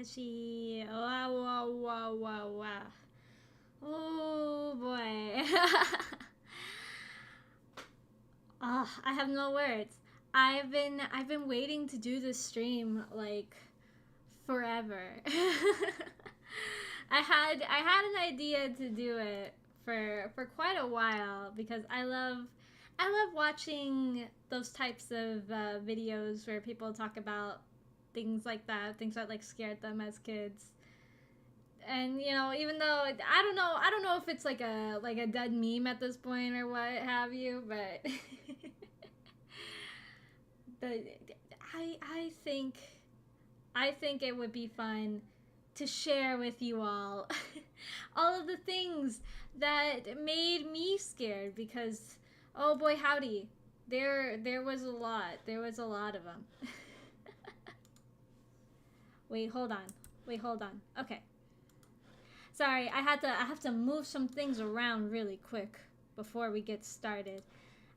sketchy. Wow, wow, wow, wow, wow. Oh boy. Oh, I have no words. I've been waiting to do this stream like forever. I had an idea to do it for quite a while because I love watching those types of videos where people talk about things that like scared them as kids. And even though I don't know if it's like a dead meme at this point or what have you, but but I think it would be fun to share with you all all of the things that made me scared because oh boy howdy, there was a lot of them. Wait, hold on. Okay. Sorry, I have to move some things around really quick before we get started.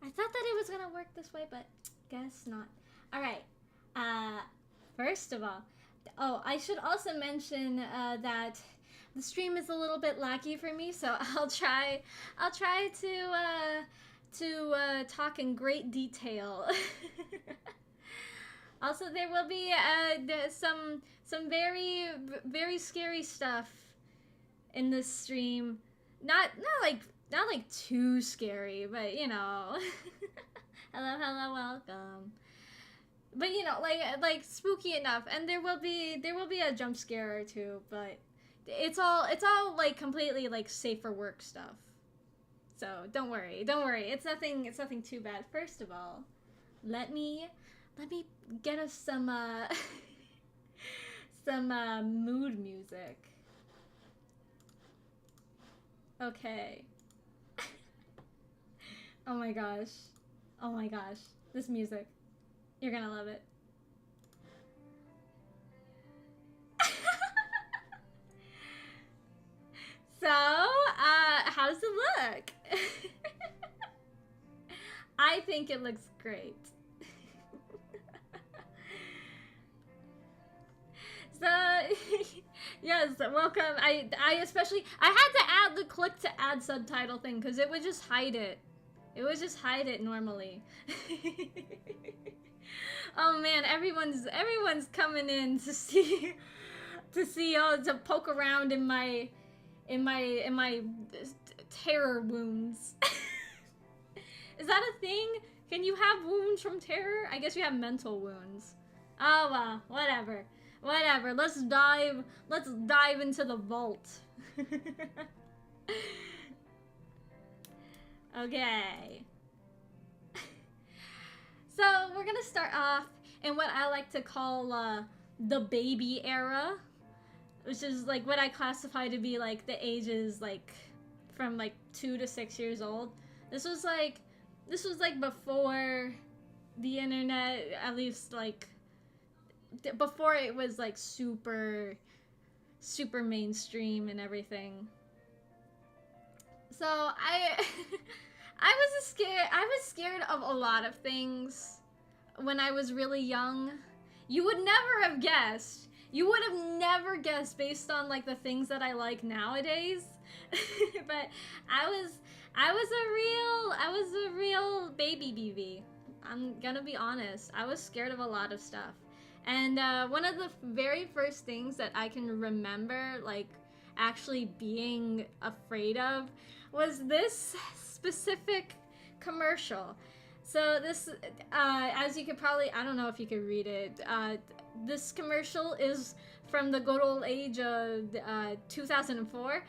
I thought that it was gonna work this way, but guess not. All right. Uh, First of all, oh, I should also mention that the stream is a little bit laggy for me, so I'll try to talk in great detail. Also, there will be some very scary stuff in this stream. Not like too scary, but hello, welcome. But like spooky enough, and there will be a jump scare or two, but it's all like completely like safe for work stuff. So don't worry. It's nothing too bad. First of all, let me get us some some mood music. Okay. Oh my gosh. Oh my gosh. This music. You're gonna love it. So, how does it look? I think it looks great. So, yes, welcome. I had to add the click to add subtitle thing because it would just hide it. It would just hide it normally. Oh man, everyone's coming in to see to poke around in my terror wounds. Is that a thing? Can you have wounds from terror? I guess you have mental wounds. Oh well, whatever. Let's dive into the vault. Okay. So we're gonna start off in what I like to call the baby era, which is like what I classify to be like the ages like from like 2 to 6 years old. This was like before the internet, at least like before it was like super mainstream and everything. So I was scared of a lot of things when I was really young. You would never have guessed. You would have never guessed based on like the things that I like nowadays. But I was a real baby BB. I'm gonna be honest. I was scared of a lot of stuff. And one of the very first things that I can remember like actually being afraid of was this specific commercial. So this, as you could probably, I don't know if you could read it, this commercial is from the good old age of 2004.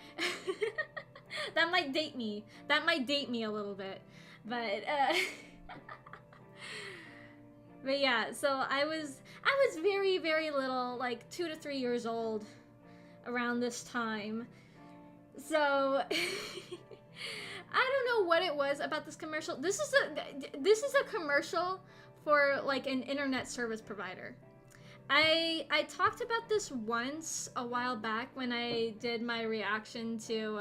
That might date me. That might date me a little bit. But, but yeah, so I was very, very little, like 2 to 3 years old around this time. So I don't know what it was about this commercial. This is a commercial for like an internet service provider. I talked about this once a while back when I did my reaction to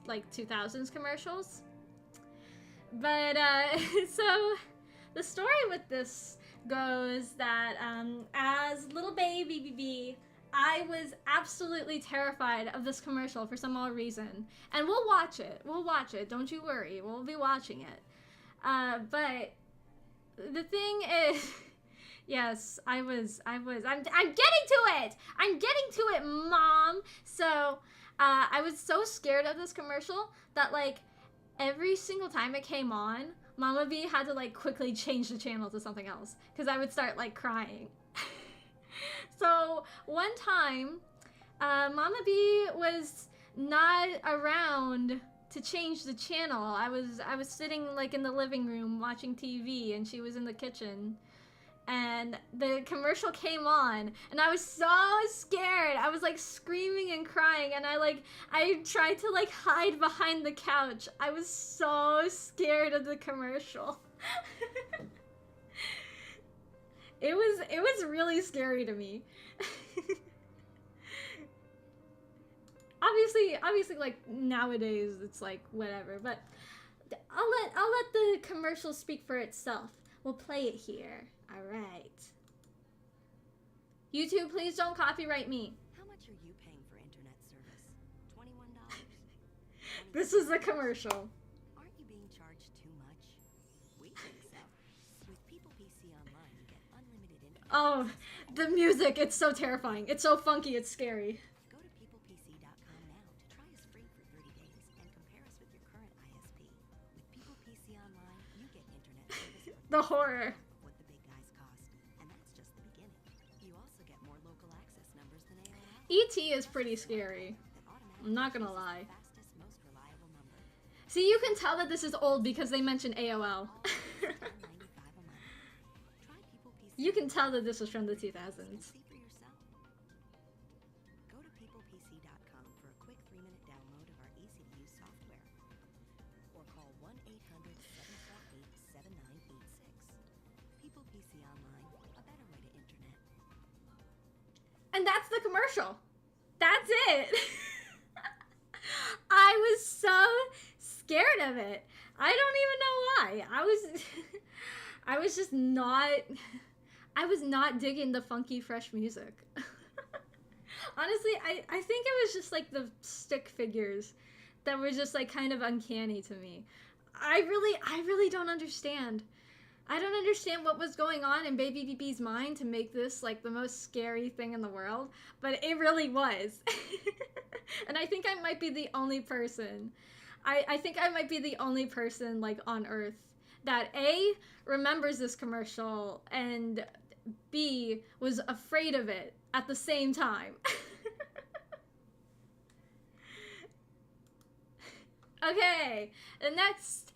like 2000s commercials. But so the story with this goes that as little baby BB, I was absolutely terrified of this commercial for some odd reason. And we'll watch it. We'll watch it. Don't you worry. We'll be watching it. But the thing is, yes, I'm getting to it. I'm getting to it, Mom. So, I was so scared of this commercial that, like, every single time it came on, Mama B had to, like, quickly change the channel to something else because I would start, like, crying. So one time, Mama B was not around to change the channel. I was sitting like in the living room watching TV, and she was in the kitchen. And the commercial came on, and I was so scared. I was like screaming and crying, and I tried to like hide behind the couch. I was so scared of the commercial. It was really scary to me. obviously like nowadays it's like whatever, but I'll let the commercial speak for itself. We'll play it here. All right. YouTube, please don't copyright me. How much are you paying for internet service? $21? This is the commercial. Aren't you being charged too much? We think so. With People PC Online, you get unlimited internet. Oh, the music, it's so terrifying. It's so funky, it's scary. Go to peoplepc.com now to try us free for 30 days and compare us with your current ISP. With People PC Online, you get internet service for The horror. what the big guys cost. And that's just the beginning. You also get more local access numbers than AOL. ET is pretty scary. I'm not gonna lie. Fastest, most reliable number. See, you can tell that this is old because they mentioned AOL. $9.95 a month. Try People PC. You can tell that this was from the 2000s. See for yourself. Go to peoplepc.com for a quick 3-minute download of our easy-to-use software. Or call 1-800-748-7986. People PC Online, a better way to internet. And that's the commercial. That's it. I was so scared of it. I don't even know why. I was just not, I was not digging the funky, fresh music. Honestly, I think it was just like the stick figures that were just like kind of uncanny to me. I really don't understand. I don't understand what was going on in Baby BB's mind to make this like the most scary thing in the world, but it really was. And I think I might be the only person. I think I might be the only person like on Earth that A, remembers this commercial, and B, was afraid of it at the same time. Okay, the next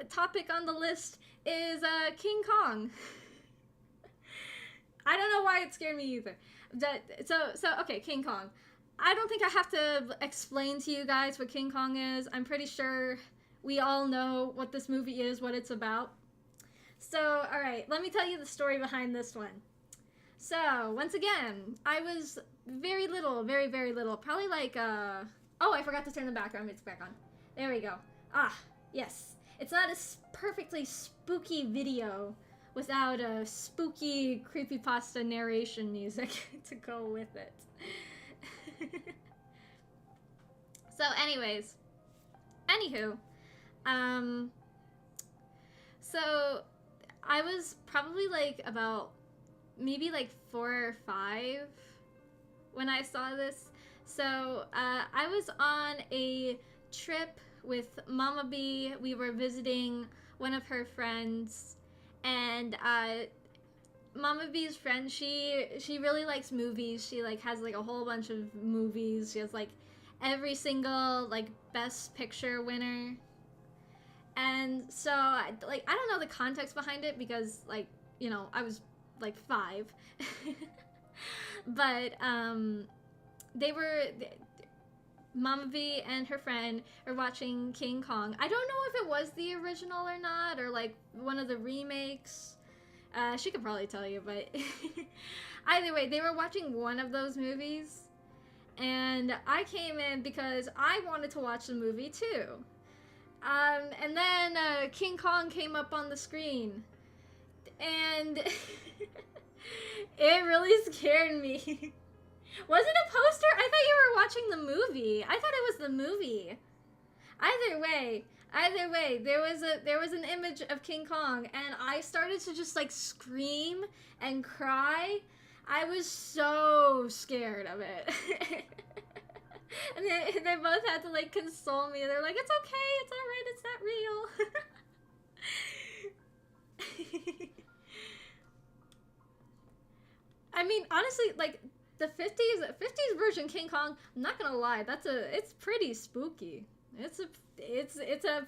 topic on the list is King Kong. I don't know why it scared me either. Okay, King Kong. I don't think I have to explain to you guys what King Kong is. I'm pretty sure we all know what this movie is, what it's about. So, alright, let me tell you the story behind this one. So, once again, I was very little, very, very little. Probably like, oh, I forgot to turn the background music back on. There we go. Ah, yes. It's not a perfectly spooky video without a spooky creepypasta narration music to go with it. So anyways, anywho, so I was probably like about maybe like 4 or 5 when I saw this. So I was on a trip with Mama B. We were visiting one of her friends, and Mama B's friend, she really likes movies. She like has like a whole bunch of movies. She has like every single like best picture winner. And so like I don't know the context behind it because like, you know, I was like 5. But Mama B and her friend are watching King Kong. I don't know if it was the original or not, or like one of the remakes. She could probably tell you, but either way, they were watching one of those movies, and I came in because I wanted to watch the movie too. And then King Kong came up on the screen, and it really scared me. Was it a poster? I thought you were watching the movie. I thought it was the movie. Either way, there was an image of King Kong, and I started to just like scream and cry. I was so scared of it. And they both had to like console me. They're like, "It's okay, it's all right, it's not real." I mean, honestly, like the 50s version King Kong, I'm not gonna lie, it's pretty spooky. It's a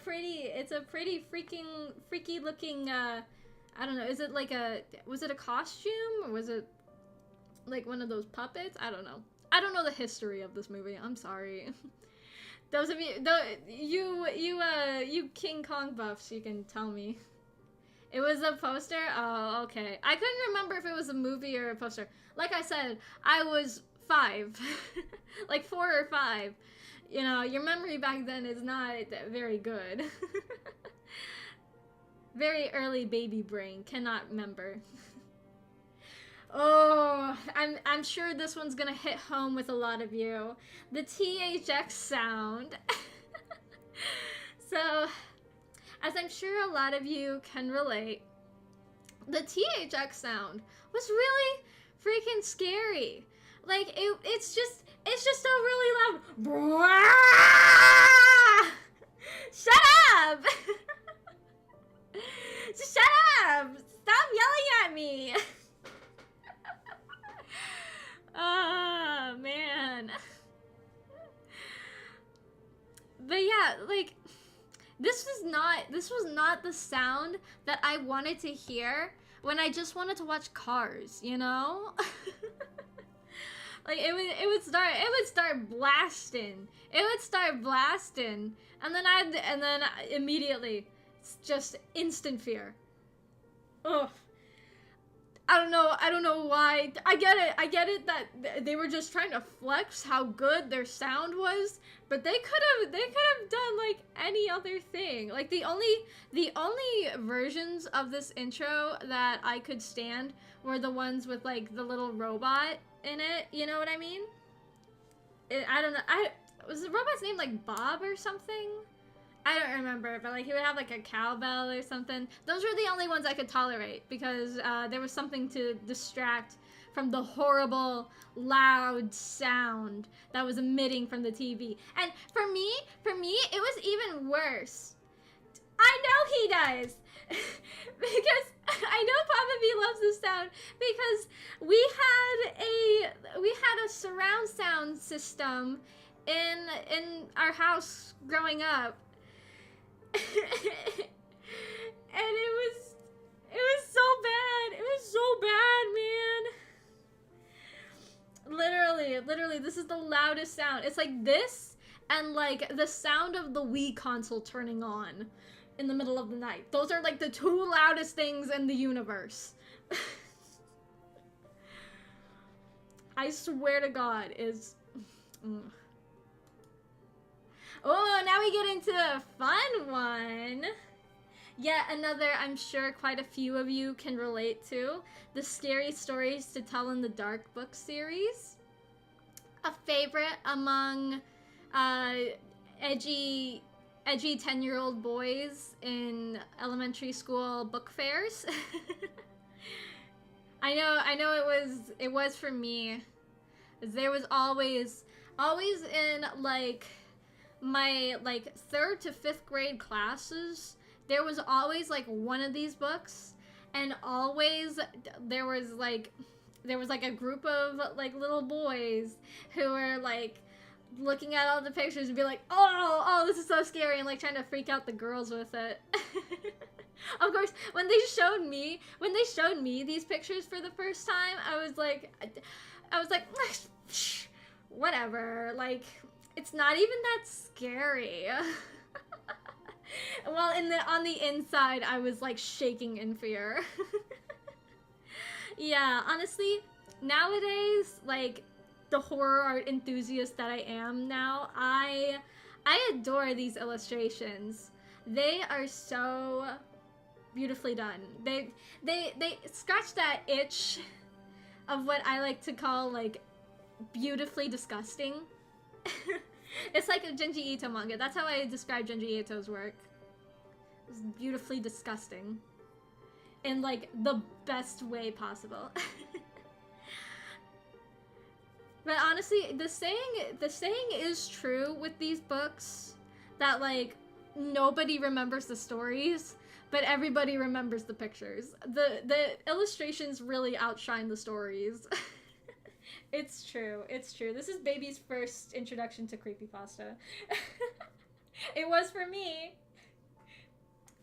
pretty freaky looking I don't know, was it a costume or was it like one of those puppets? I don't know. I don't know the history of this movie. I'm sorry. Those of you King Kong buffs, you can tell me. It was a poster? Oh, okay. I couldn't remember if it was a movie or a poster. Like I said, I was 5. Like 4 or 5. You know, your memory back then is not very good. Very early baby brain, cannot remember. Oh, I'm sure this one's gonna hit home with a lot of you. The THX sound. So, as I'm sure a lot of you can relate, the THX sound was really freaking scary. Like it's just a really loud Brah! Shut up! Shut up! Stop yelling at me! Oh man. But yeah, like this was not the sound that I wanted to hear when I just wanted to watch Cars, you know? Like it would start blasting. It would start blasting, and then immediately just instant fear. Ugh. I don't know why. I get it that they were just trying to flex how good their sound was, but they could have done like any other thing. Like the only versions of this intro that I could stand were the ones with like the little robot in it. You know what I mean? I don't know. Was the robot's name like Bob or something? I don't remember, but like he would have like a cowbell or something. Those were the only ones I could tolerate because there was something to distract from the horrible, loud sound that was emitting from the TV. And for me, it was even worse. I know he does. Because I know Papa B loves this sound because we had a surround sound system in our house growing up. And it was so bad. It was so bad, man. Literally, this is the loudest sound. It's like this and like the sound of the Wii console turning on in the middle of the night. Those are like the 2 loudest things in the universe. I swear to God, is... Oh, now we get into a fun one. Yet another I'm sure quite a few of you can relate to. The Scary Stories to Tell in the Dark book series. A favorite among edgy 10-year-old boys in elementary school book fairs. I know it was for me. There was always in like my like 3rd to 5th grade classes, there was always like one of these books, and always there was like a group of like little boys who were like looking at all the pictures and be like, oh, this is so scary, and like trying to freak out the girls with it. Of course, when they showed me these pictures for the first time, I was like, whatever, like, it's not even that scary. Well, on the inside, I was like shaking in fear. Yeah, honestly, nowadays, like, the horror art enthusiast that I am now, I adore these illustrations. They are so beautifully done. They scratch that itch of what I like to call like beautifully disgusting. It's like a Junji Ito manga. That's how I describe Junji Ito's work. It's beautifully disgusting. In like the best way possible. But honestly, the saying is true with these books that like nobody remembers the stories, but everybody remembers the pictures. The illustrations really outshine the stories. It's true. It's true. This is baby's first introduction to creepypasta. It was for me.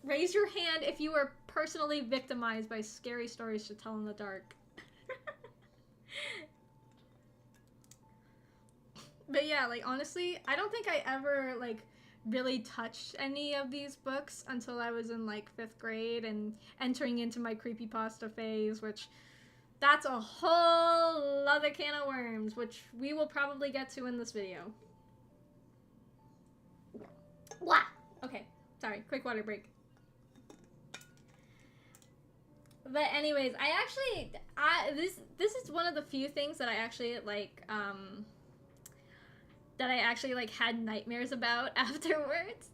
Raise your hand if you were personally victimized by scary stories to tell in the dark. But yeah, like honestly, I don't think I ever like really touched any of these books until I was in like 5th grade and entering into my creepypasta phase, which that's a whole other can of worms, which we will probably get to in this video. Wah! Okay, sorry, quick water break. But anyways, this is one of the few things that I actually like had nightmares about afterwards.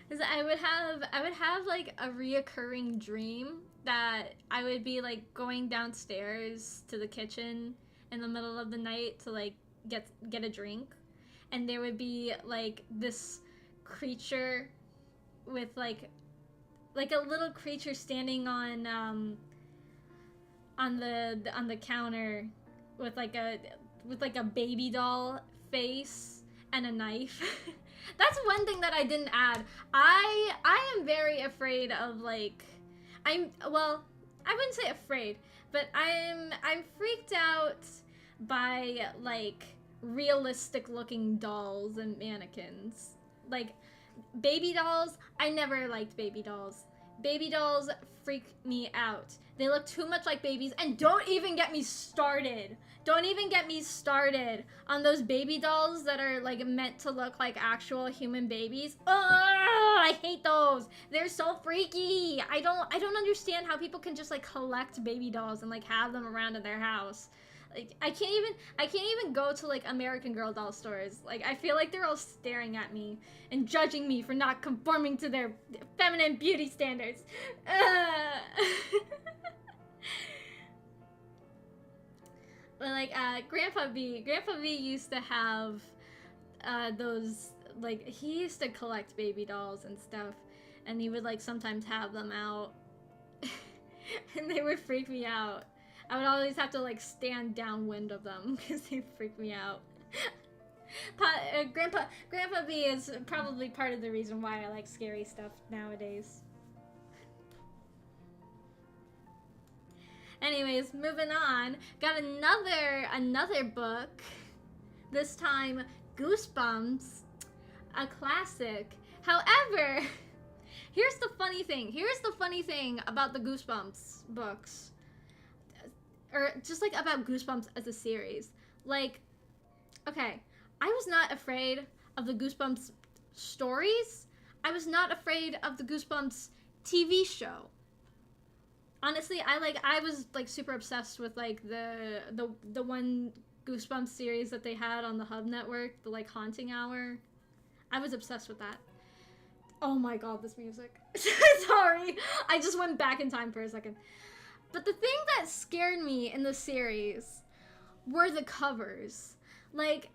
Because I would have like a reoccurring dream that I would be like going downstairs to the kitchen in the middle of the night to like get a drink, and there would be like this creature with like a little creature standing on the counter with like a baby doll face and a knife. That's one thing that I didn't add. I am very afraid of like I wouldn't say afraid, but I'm freaked out by like realistic looking dolls and mannequins. Like baby dolls, I never liked baby dolls. Baby dolls freak me out. They look too much like babies, and don't even get me started. Don't even get me started on those baby dolls that are like meant to look like actual human babies. Oh, I hate those. They're so freaky. I don't understand how people can just like collect baby dolls and like have them around in their house. Like I can't even go to like American Girl doll stores. Like I feel like they're all staring at me and judging me for not conforming to their feminine beauty standards. But like Grandpa V used to have those, like he used to collect baby dolls and stuff, and he would like sometimes have them out and they would freak me out. I would always have to like stand downwind of them because they freak me out. Grandpa V is probably part of the reason why I like scary stuff nowadays. Anyways, moving on. Got another book. This time, Goosebumps, a classic. However, here's the funny thing about the Goosebumps books. Or just like about Goosebumps as a series. Like, okay, I was not afraid of the Goosebumps stories. I was not afraid of the Goosebumps TV show. Honestly, I was like super obsessed with like the one Goosebumps series that they had on the Hub Network, the like Haunting Hour. I was obsessed with that. Oh my god, this music. Sorry, I just went back in time for a second. But the thing that scared me in the series were the covers. Like,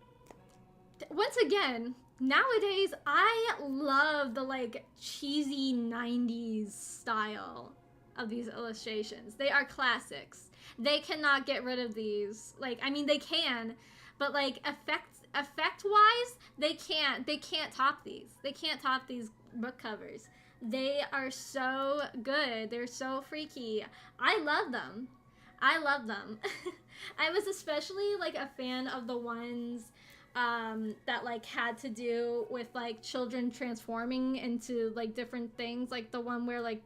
once again, nowadays I love the like cheesy 90s style of these illustrations. They are classics. They cannot get rid of these. Like, I mean, they can, but like effect wise, they can't top these. They can't top these book covers. They are so good. They're so freaky. I love them. I was especially like a fan of the ones that like had to do with like children transforming into like different things, like the one where like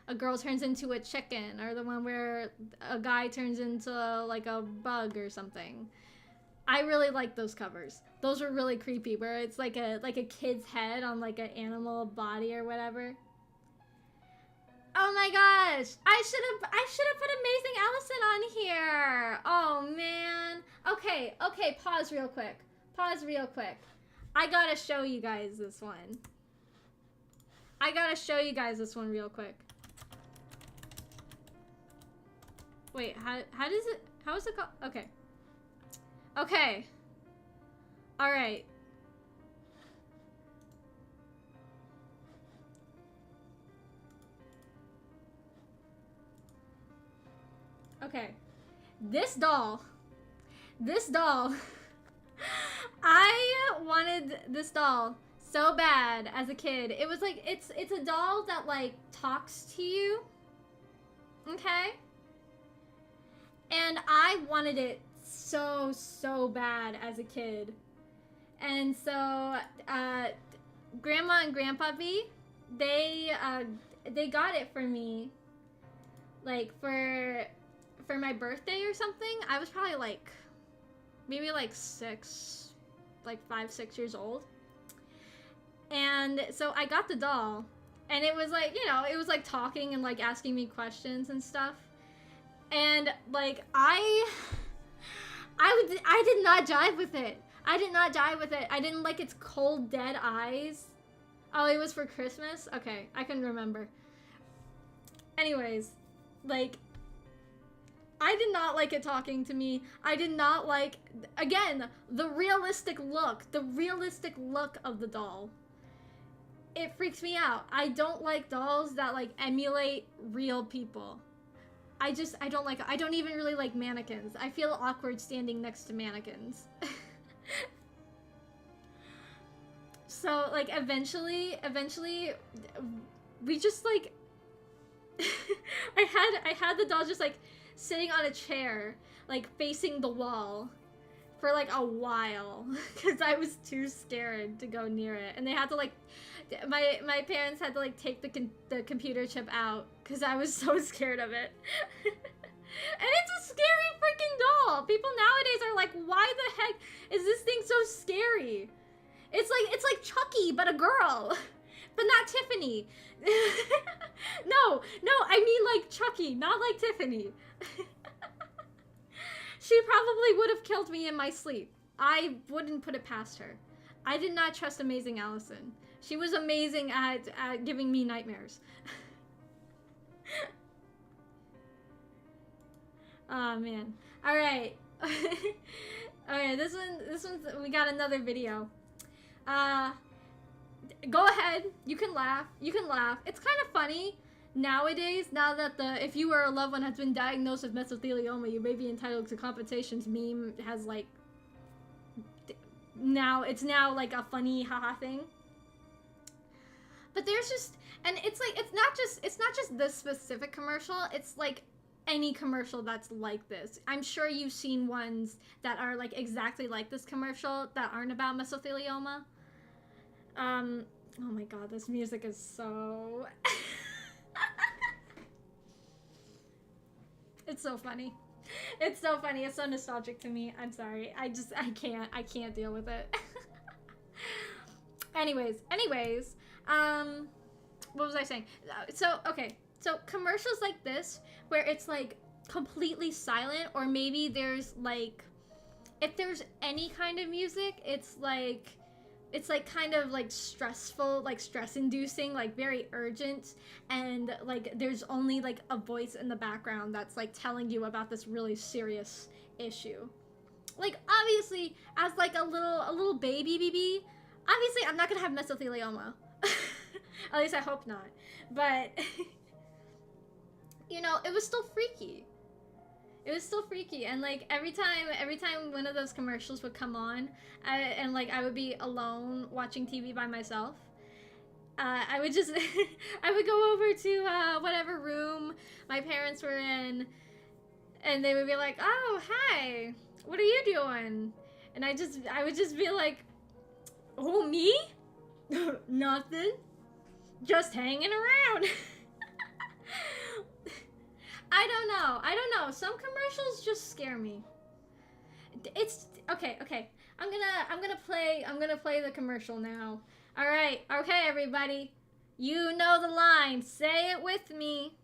a girl turns into a chicken, or the one where a guy turns into like a bug or something. I really like those covers. Those were really creepy, where it's like a kid's head on like an animal body or whatever. Oh my gosh! I should have put Amazing Allison on here. Oh man, Okay, okay, pause real quick. Pause real quick. I gotta show you guys this one. I gotta show you guys this one real quick. Wait, how does it, how is it called? Okay. Okay. Alright. Okay. This doll, I wanted this doll so bad as a kid. It was like, it's a doll that like talks to you. Okay? And I wanted it so bad as a kid. And so, Grandma and Grandpa V, they got it for me, like, for my birthday or something. I was probably, like, maybe, like, 5, 6 years old. And so I got the doll, and it was, like, you know, it was, like, talking and, like, asking me questions and stuff. And, like, I did not jive with it. I did not jive with it. I didn't like its cold, dead eyes. Oh, it was for Christmas? Okay, I can remember. Anyways, like, I did not like it talking to me. I did not like, again, the realistic look of the doll. It freaks me out. I don't like dolls that, like, emulate real people. I don't even really like mannequins. I feel awkward standing next to mannequins. So, like, eventually, we just, like, I had the doll just, like, sitting on a chair, like, facing the wall for, like, a while, because I was too scared to go near it. And they had to, like, my parents had to, like, take the computer chip out, because I was so scared of it. And it's a scary freaking doll! People nowadays are like, why the heck is this thing so scary? It's like Chucky, but a girl. But not Tiffany. No, I mean like Chucky, not like Tiffany. She probably would have killed me in my sleep. I wouldn't put it past her. I did not trust Amazing Allison. She was amazing at giving me nightmares. Oh man. Alright. Alright, this one's, we got another video. Go ahead. You can laugh. It's kind of funny nowadays, now that if you or a loved one has been diagnosed with mesothelioma, you may be entitled to compensations meme has, like, it's now like a funny haha thing. But there's just, and it's like, it's not just this specific commercial, it's like any commercial that's like this. I'm sure you've seen ones that are like exactly like this commercial that aren't about mesothelioma. Oh my god, this music is so... It's so funny. It's so funny. It's so nostalgic to me. I'm sorry. I can't deal with it. Anyways, what was I saying? Okay. So commercials like this, where it's like completely silent, or maybe there's like, if there's any kind of music, it's like kind of like stressful, like stress-inducing, like very urgent, and like there's only like a voice in the background that's like telling you about this really serious issue. Like, obviously, as like a little baby BB, obviously I'm not gonna have mesothelioma. At least I hope not. But you know, it was still freaky. It was still freaky, and like every time one of those commercials would come on, and like I would be alone watching TV by myself, I would just I would go over to whatever room my parents were in, and they would be like, "Oh, hi, what are you doing?" And I would just be like, "Oh, me? Nothing, just hanging around." I don't know. Some commercials just scare me. It's okay. I'm gonna play the commercial now. All right. Okay, everybody. You know the line. Say it with me.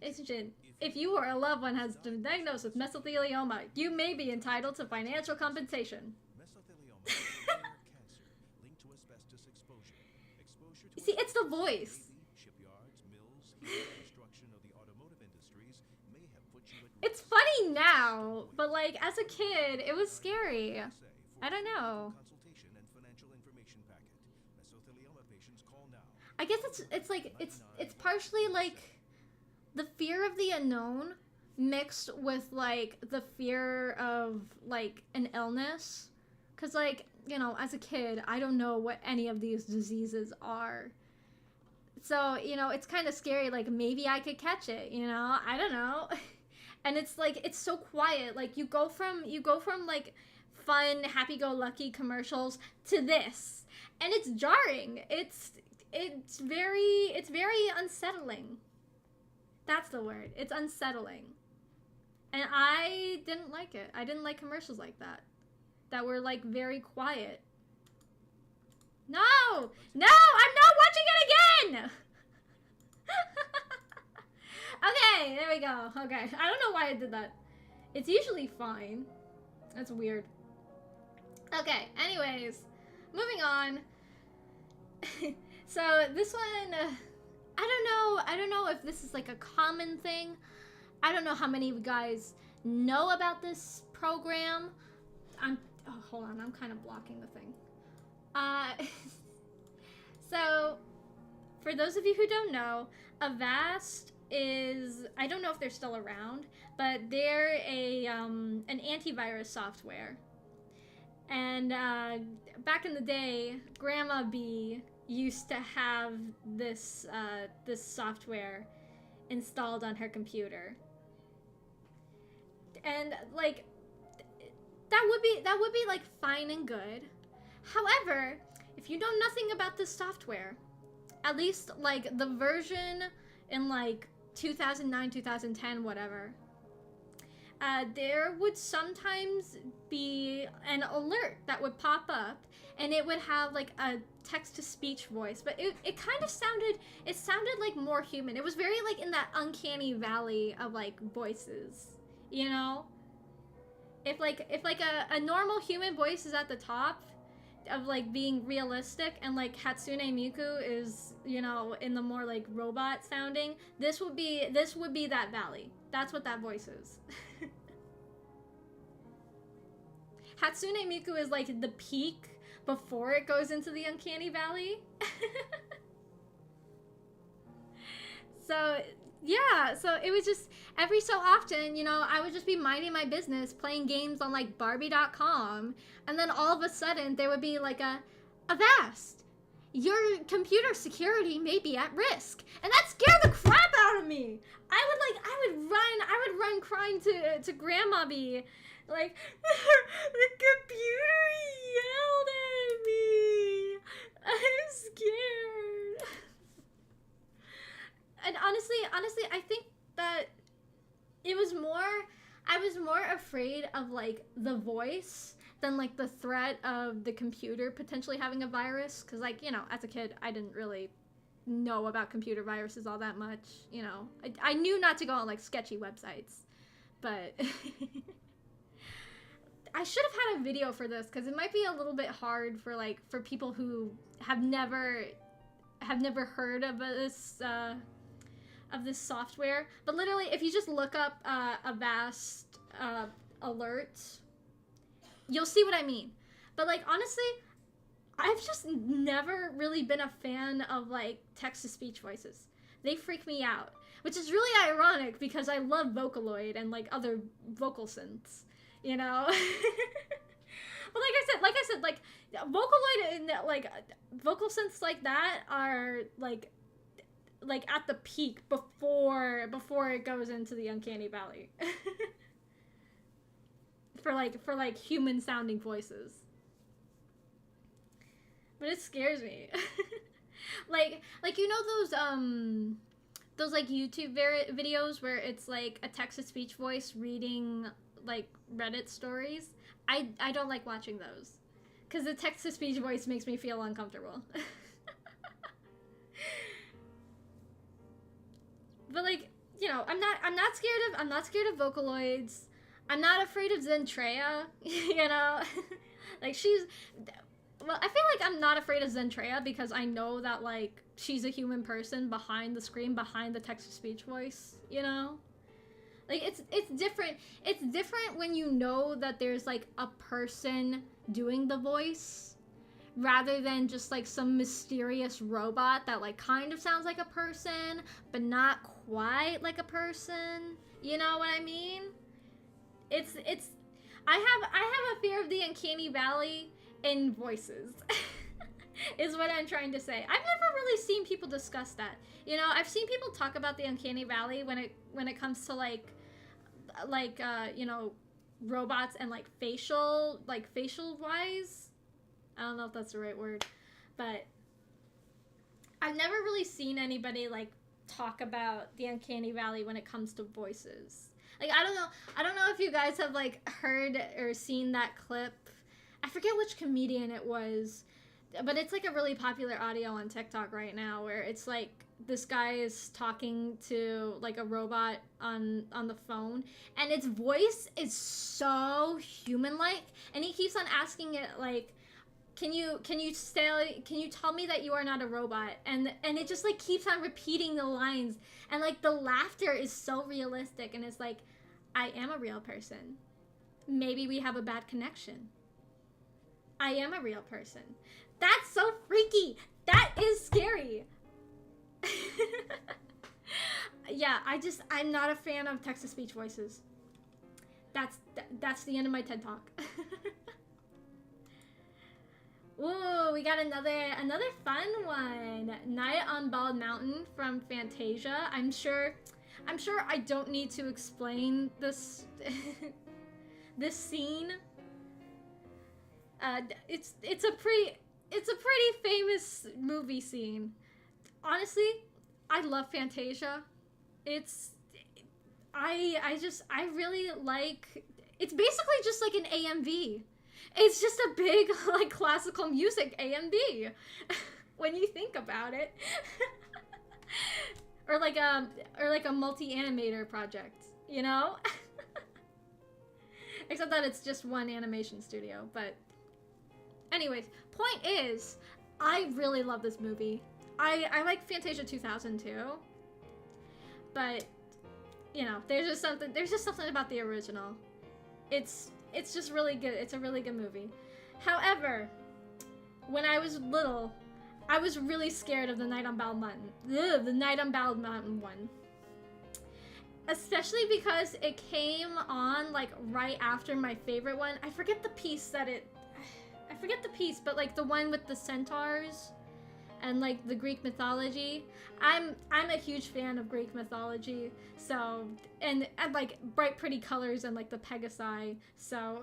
Attention, Agent, if you or a loved one has been diagnosed with mesothelioma, you may be entitled to financial compensation. Mesothelioma is a rare cancer linked to asbestos exposure. Exposure to See, it's the voice. shipyards, mills, heavy construction of the automotive industries may have put you at It's risk. funny now, but like as a kid, it was scary. I don't know. Consultation and financial information packet. Mesothelioma patients call now. I guess it's like it's partially like the fear of the unknown mixed with like the fear of like an illness, cuz like, you know, as a kid, I don't know what any of these diseases are. So, you know, it's kind of scary, like maybe I could catch it, you know? I don't know. And it's like it's so quiet. Like you go from like fun happy-go-lucky commercials to this. And it's jarring. It's very unsettling. That's the word. It's unsettling. And I didn't like it. I didn't like commercials like that. That were like very quiet. No! No! I'm not watching it again! Okay, there we go. Okay. I don't know why I did that. It's usually fine. That's weird. Okay, anyways. Moving on. So this one, I don't know if this is like a common thing. I don't know how many of you guys know about this program. Hold on, I'm kind of blocking the thing. So for those of you who don't know, Avast is, I don't know if they're still around, but they're an antivirus software. And back in the day, Grandma B used to have this this software installed on her computer, and like that would be like fine and good. However, if you know nothing about this software, at least like the version in like 2009, 2010, whatever, there would sometimes be an alert that would pop up, and it would have like a text-to-speech voice, but it kind of sounded like more human. It was very like in that uncanny valley of like voices, you know? If a normal human voice is at the top of like being realistic, and like Hatsune Miku is, you know, in the more like robot sounding, this would be that valley. That's what that voice is. Hatsune Miku is like the peak before it goes into the uncanny valley. So yeah, so it was just every so often, you know, I would just be minding my business playing games on like Barbie.com, and then all of a sudden there would be like Avast, your computer security may be at risk, and that scared the crap out of me. I would run crying to Grandma B, like the computer yelled at me. I'm scared. And honestly, I think that it was I was more afraid of like the voice than like the threat of the computer potentially having a virus, because like, you know, as a kid I didn't really know about computer viruses all that much, you know. I knew not to go on like sketchy websites, but I should have had a video for this, because it might be a little bit hard for people who have never heard of this software. But literally, if you just look up Avast alert, you'll see what I mean. But like, honestly, I've just never really been a fan of like text-to-speech voices. They freak me out, which is really ironic because I love Vocaloid and like other vocal synths, you know. But like I said, like Vocaloid and like vocal synths like that are like at the peak before it goes into the uncanny valley. for like human sounding voices. But it scares me. like you know those like YouTube videos where it's like a text-to-speech voice reading like Reddit stories? I don't like watching those, because the text-to-speech voice makes me feel uncomfortable. But like, you know, I'm not scared of Vocaloids. I'm not afraid of Zentreya, you know? Like, well, I feel like I'm not afraid of Zentreya because I know that, like, she's a human person behind the screen, behind the text-to-speech voice, you know? Like, it's different. It's different when you know that there's, like, a person doing the voice rather than just, like, some mysterious robot that, like, kind of sounds like a person, but not quite like a person. You know what I mean? I have a fear of the uncanny valley in voices. Is what I'm trying to say. I've never really seen people discuss that. You know, I've seen people talk about the uncanny valley when it comes to like you know, robots and like facial wise. I don't know if that's the right word, but I've never really seen anybody like talk about the uncanny valley when it comes to voices. Like, I don't know if you guys have like heard or seen that clip. I forget which comedian it was, but it's like a really popular audio on TikTok right now where it's like this guy is talking to like a robot on the phone, and its voice is so human-like, and he keeps on asking it like, can you tell me that you are not a robot? And it just like keeps on repeating the lines, and like the laughter is so realistic, and it's like, I am a real person. Maybe we have a bad connection. I am a real person. That's so freaky. That is scary. Yeah, I'm not a fan of text-to-speech voices. That's the end of my TED Talk. Ooh, we got another fun one. Night on Bald Mountain from Fantasia. I'm sure I don't need to explain this this scene. It's a pretty famous movie scene. Honestly, I love Fantasia. I really like, it's basically just like an AMV. It's just a big like classical music AMV when you think about it. or like a multi-animator project, you know? Except that it's just one animation studio, but anyways, point is, I really love this movie. I like Fantasia 2000 too, but you know, there's just something about the original. It's just really good. It's a really good movie. However, when I was little, I was really scared of the Night on Bald Mountain. Ugh, the Night on Bald Mountain one. Especially because it came on like right after my favorite one. I forget the piece, but like the one with the centaurs and like the Greek mythology. I'm a huge fan of Greek mythology, so and like bright pretty colors and like the Pegasi, so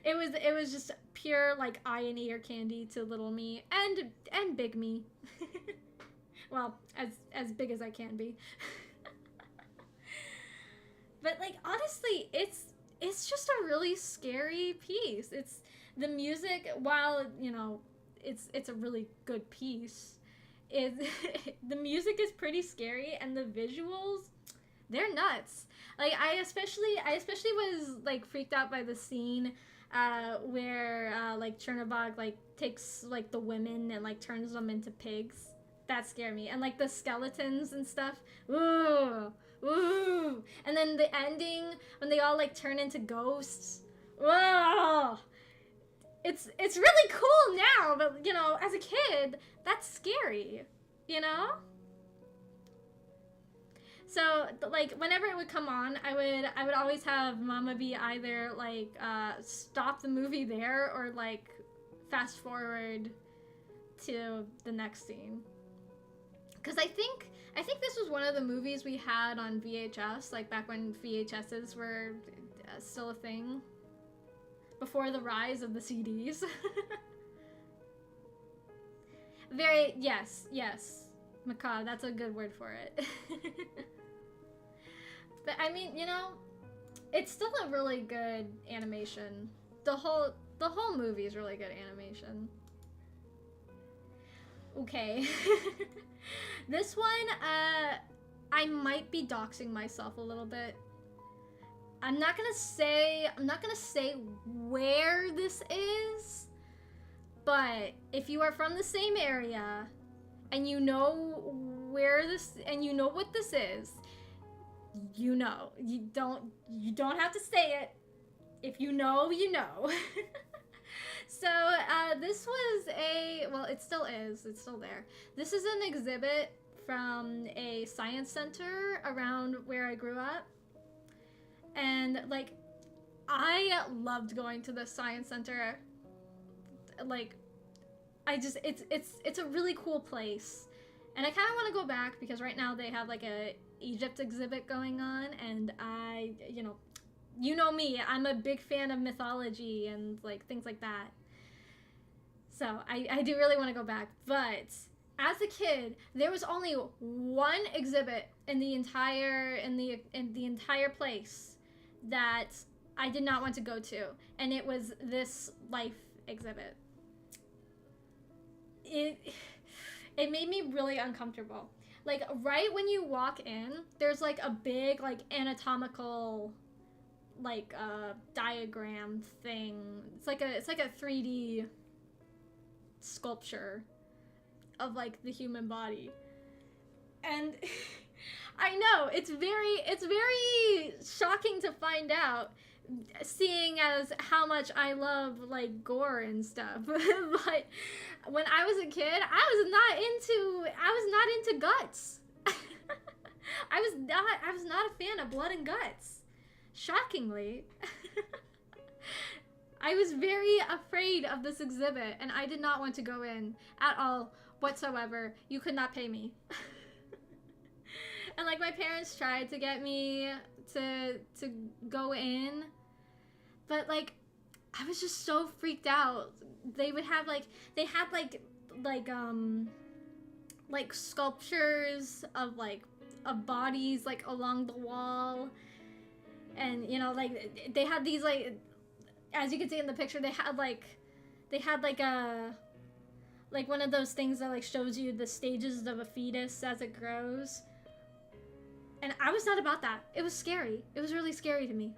it was just pure like eye and ear candy to little me and big me. Well, as big as I can be. But like honestly, it's just a really scary piece. It's the music, while you know it's a really good piece, the music is pretty scary, and the visuals, they're nuts. Like I especially was like freaked out by the scene where like Chernobog like takes like the women and like turns them into pigs. That scared me. And like the skeletons and stuff. Ooh. Ooh. And then the ending when they all like turn into ghosts. Whoa. It's really cool now, but you know, as a kid, that's scary, you know? So like whenever it would come on, I would always have Mama be either like stop the movie there or like fast forward to the next scene. Cuz I think this was one of the movies we had on VHS, like back when VHSs were still a thing. Before the rise of the CDs. Yes, macabre, that's a good word for it. But I mean, you know, it's still a really good animation. The whole movie is really good animation. Okay. This one, I might be doxing myself a little bit. I'm not gonna say where this is, but if you are from the same area and you know where this and you know what this is, you know. You don't have to say it. If you know, you know. So this was well, it still is. It's still there. This is an exhibit from a science center around where I grew up. And like, I loved going to the science center. Like, it's a really cool place. And I kind of want to go back because right now they have like a Egypt exhibit going on, and I, you know me, I'm a big fan of mythology and like things like that. So I do really want to go back. But as a kid, there was only one exhibit in the entire place that I did not want to go to, and it was this life exhibit. It made me really uncomfortable. Like right when you walk in, there's like a big like anatomical like diagram thing. It's like a 3D sculpture of like the human body. And I know it's very shocking to find out, seeing as how much I love like gore and stuff. But when I was a kid, I was not into guts. I was not a fan of blood and guts. Shockingly. I was very afraid of this exhibit, and I did not want to go in at all whatsoever. You could not pay me. And like my parents tried to get me to go in, but like I was just so freaked out. They had sculptures of bodies like along the wall, and like they had these like, as you can see in the picture, they had one of those things that like shows you the stages of a fetus as it grows. And I was not about that. It was scary. It was really scary to me.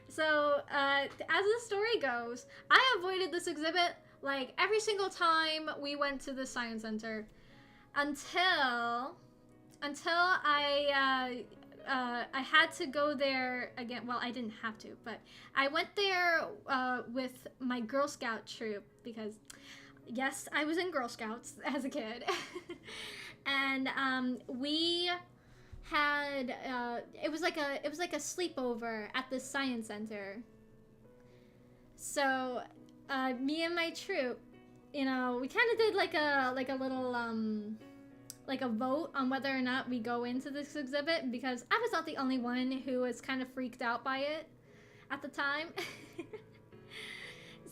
So, as the story goes, I avoided this exhibit like every single time we went to the science center until I had to go there again. Well, I didn't have to, but I went there with my Girl Scout troop because, yes, I was in Girl Scouts as a kid. And we had it was like a sleepover at the science center. So me and my troop, we kind of did like a little like a vote on whether or not we go into this exhibit, because I was not the only one who was kind of freaked out by it at the time.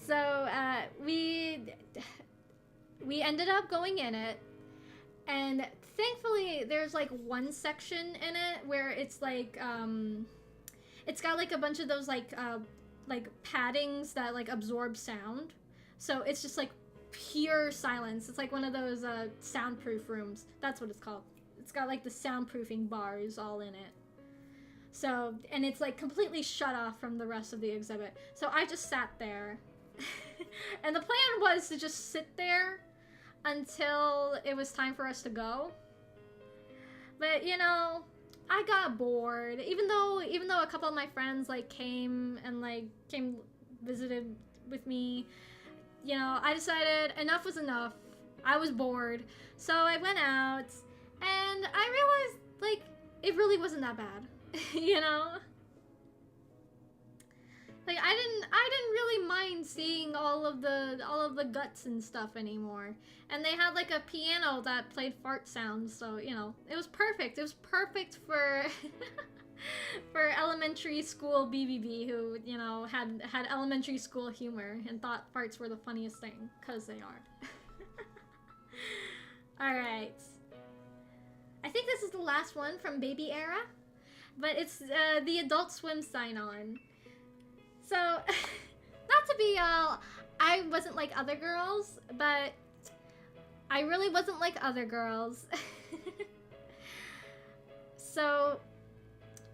So we ended up going in it. And thankfully, there's like one section in it where it's like, it's got like a bunch of those like paddings that like absorb sound. So it's just like pure silence. It's like one of those soundproof rooms. That's what it's called. It's got like the soundproofing bars all in it. So, and it's like completely shut off from the rest of the exhibit. So I just sat there. And the plan was to just sit there until it was time for us to go. But I got bored, even though a couple of my friends like came visited with me. I decided enough was enough. I was bored, so I went out and I realized like it really wasn't that bad. Like I didn't really mind seeing all of the guts and stuff anymore. And they had like a piano that played fart sounds, so it was perfect. It was perfect for for elementary school BBB who had elementary school humor and thought farts were the funniest thing, cause they are. All right. I think this is the last one from Baby Era, but it's the Adult Swim sign-on. So, not to be I wasn't like other girls, but I really wasn't like other girls. So,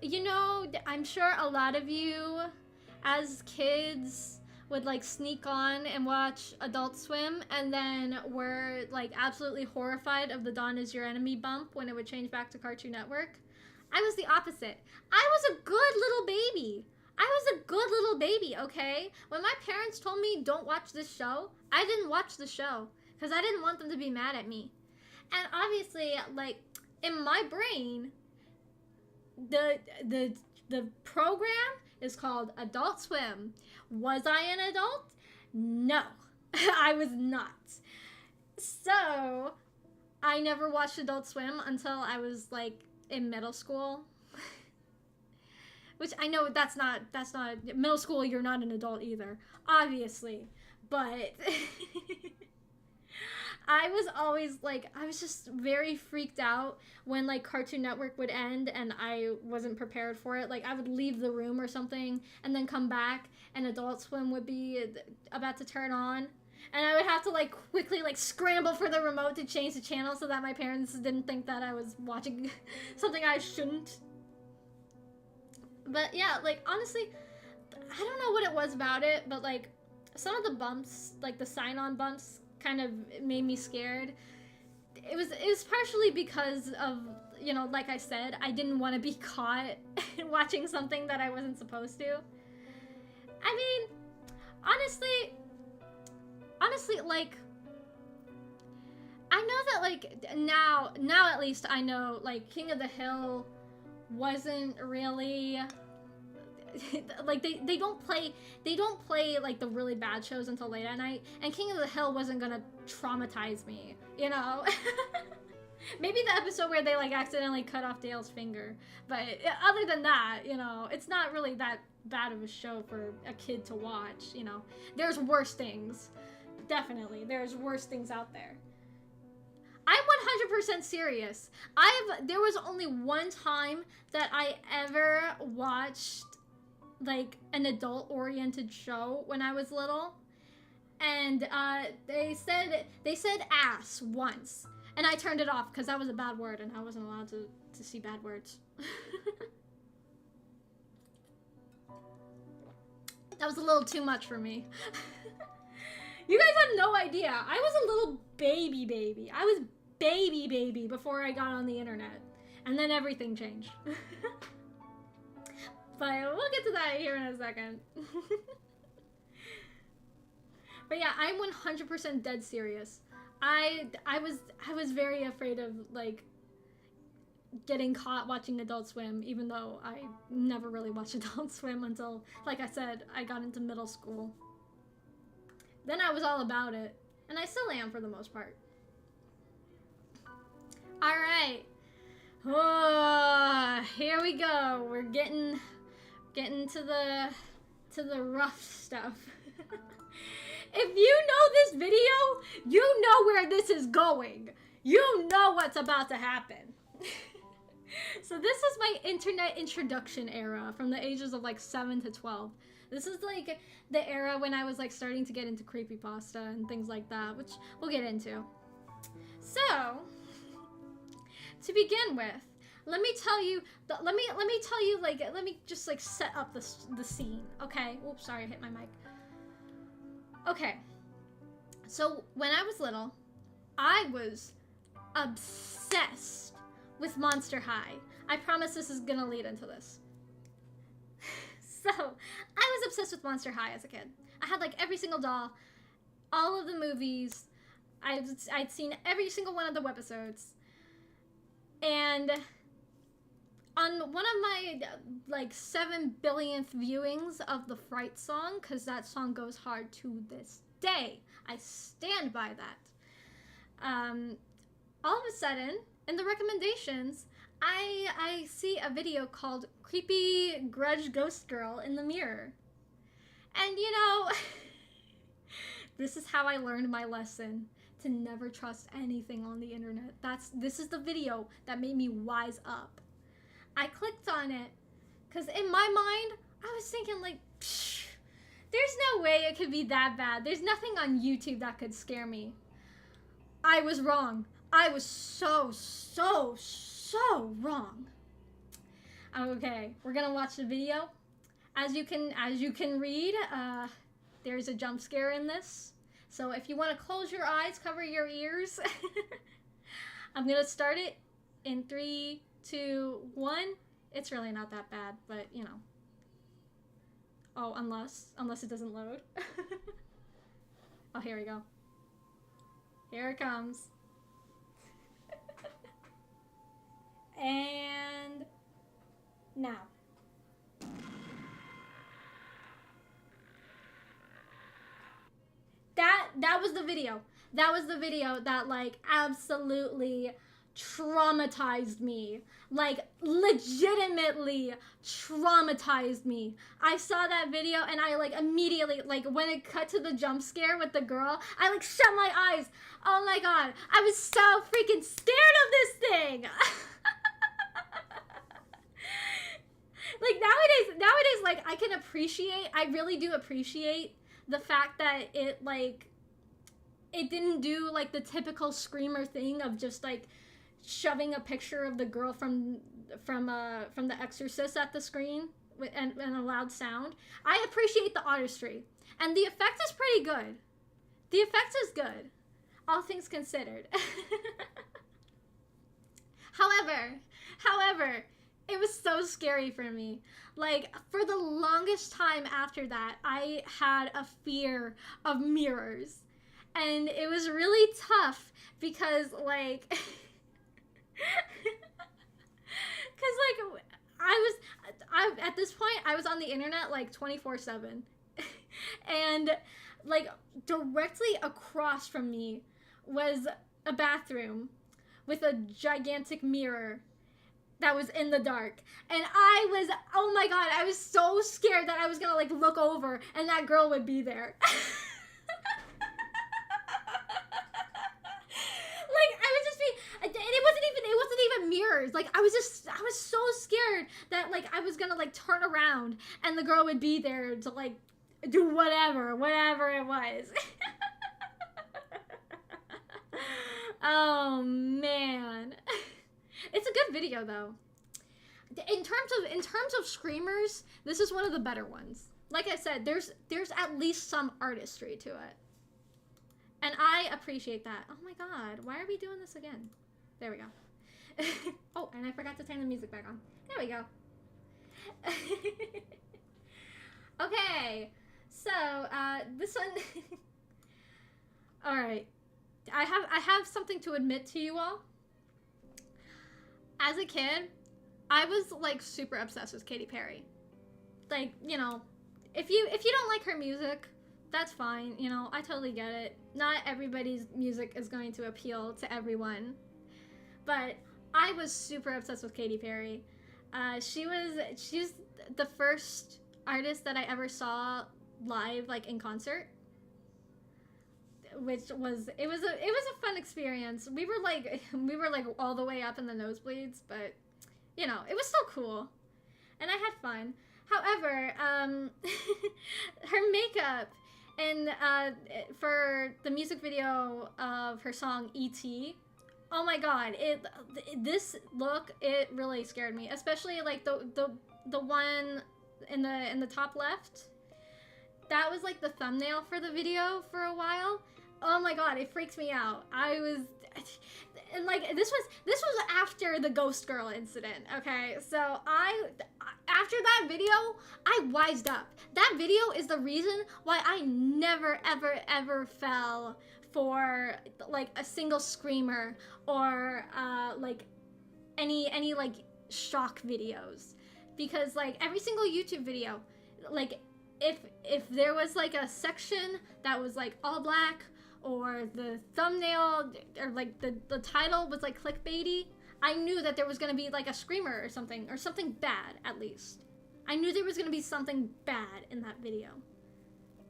you know, I'm sure a lot of you as kids would like sneak on and watch Adult Swim and then were like absolutely horrified of the Dawn is Your Enemy bump when it would change back to Cartoon Network. I was the opposite. I was a good little baby. I was a good little baby, okay? When my parents told me don't watch this show, I didn't watch the show because I didn't want them to be mad at me. And obviously, like, in my brain, the program is called Adult Swim. Was I an adult? No, I was not. So I never watched Adult Swim until I was like in middle school. Which I know that's not middle school, you're not an adult either, obviously. But I was always like, I was just very freaked out when like Cartoon Network would end and I wasn't prepared for it. Like I would leave the room or something and then come back and Adult Swim would be about to turn on. And I would have to like quickly like scramble for the remote to change the channel so that my parents didn't think that I was watching something I shouldn't. But yeah, like honestly, I don't know what it was about it, but like some of the bumps, like the sign-on bumps, kind of made me scared. It was partially because of, you know, like I said, I didn't want to be caught watching something that I wasn't supposed to. I mean, honestly, like, I know that, like, now at least I know, like, King of the Hill wasn't really, like, they don't play like the really bad shows until late at night, and King of the Hill wasn't gonna traumatize me, you know? Maybe the episode where they like accidentally cut off Dale's finger, but other than that, you know, it's not really that bad of a show for a kid to watch, you know? There's worse things. Definitely, there's worse things out there. I'm 100% serious. There was only one time that I ever watched like an adult-oriented show when I was little, and they said ass once, and I turned it off because that was a bad word, and I wasn't allowed to see bad words. That was a little too much for me. You guys have no idea. I was a little baby. I was baby before I got on the internet, and then everything changed. But we'll get to that here in a second. But yeah, I'm 100% dead serious. I was very afraid of like getting caught watching Adult Swim, even though I never really watched Adult Swim until, like I said, I got into middle school. Then I was all about it, and I still am for the most part. All right. Oh, here we go. We're getting to the rough stuff. If you know this video, you know where this is going. You know what's about to happen. So this is my internet introduction era from the ages of like 7 to 12. This is like the era when I was like starting to get into creepypasta and things like that, which we'll get into. So, to begin with, let me just like set up the scene, okay? Oops, sorry, I hit my mic. Okay, so when I was little, I was obsessed with Monster High. I promise this is gonna lead into this. So, I was obsessed with Monster High as a kid. I had like every single doll, all of the movies. I'd seen every single one of the webisodes. And on one of my like 7 billionth viewings of the Fright song, because that song goes hard to this day, I stand by that. All of a sudden, in the recommendations, I see a video called Creepy Grudge Ghost Girl in the Mirror. And you know, this is how I learned my lesson, to never trust anything on the internet. This is the video that made me wise up. I clicked on it, because in my mind, I was thinking like, psh, there's no way it could be that bad. There's nothing on YouTube that could scare me. I was wrong. I was so wrong. Okay, we're gonna watch the video. As you can read, there's a jump scare in this. So if you want to close your eyes, cover your ears. I'm gonna start it in 3, 2, 1. It's really not that bad, but you know. Oh, unless it doesn't load. Oh, here we go. Here it comes. And now. That was the video. That was the video that like absolutely traumatized me. Like legitimately traumatized me. I saw that video and I like immediately, like when it cut to the jump scare with the girl, I like shut my eyes. Oh my god, I was so freaking scared of this thing. Like nowadays like I really do appreciate the fact that it didn't do like the typical screamer thing of just like shoving a picture of the girl from The Exorcist at the screen and a loud sound. I appreciate the artistry, and the effect is pretty good. The effect is good, all things considered. However, it was so scary for me. Like, for the longest time after that, I had a fear of mirrors. And it was really tough because, like, because, like, at this point, I was on the internet, like, 24/7. And, like, directly across from me was a bathroom with a gigantic mirror that was in the dark. And oh my god, I was so scared that I was gonna, like, look over and that girl would be there. It wasn't even mirrors. Like, I was so scared that, like, I was gonna, like, turn around and the girl would be there to, like, do whatever it was. Oh, man. It's a good video, though. In terms of screamers, this is one of the better ones. Like I said, there's at least some artistry to it. And I appreciate that. Oh my god, why are we doing this again? There we go. Oh, and I forgot to turn the music back on. There we go. Okay, so this one. All right, I have something to admit to you all. As a kid, I was like super obsessed with Katy Perry. Like, you know, if you don't like her music, that's fine. You know, I totally get it. Not everybody's music is going to appeal to everyone, but I was super obsessed with Katy Perry. She's the first artist that I ever saw live, like in concert, which was it was a fun experience. We were like all the way up in the nosebleeds, but you know, it was still cool, and I had fun. However, her makeup and for the music video of her song E.T., oh my god, this look, it really scared me, especially like the one in the top left. That was like the thumbnail for the video for a while. Oh my god, it freaks me out. And like this was after the Ghost Girl incident, okay? So after that video, I wised up. That video is the reason why I never ever fell for like a single screamer or like any like shock videos, because like every single YouTube video, like if there was like a section that was like all black, or the thumbnail or like the title was like clickbaity, I knew that there was going to be like a screamer or something bad. At least I knew there was going to be something bad in that video.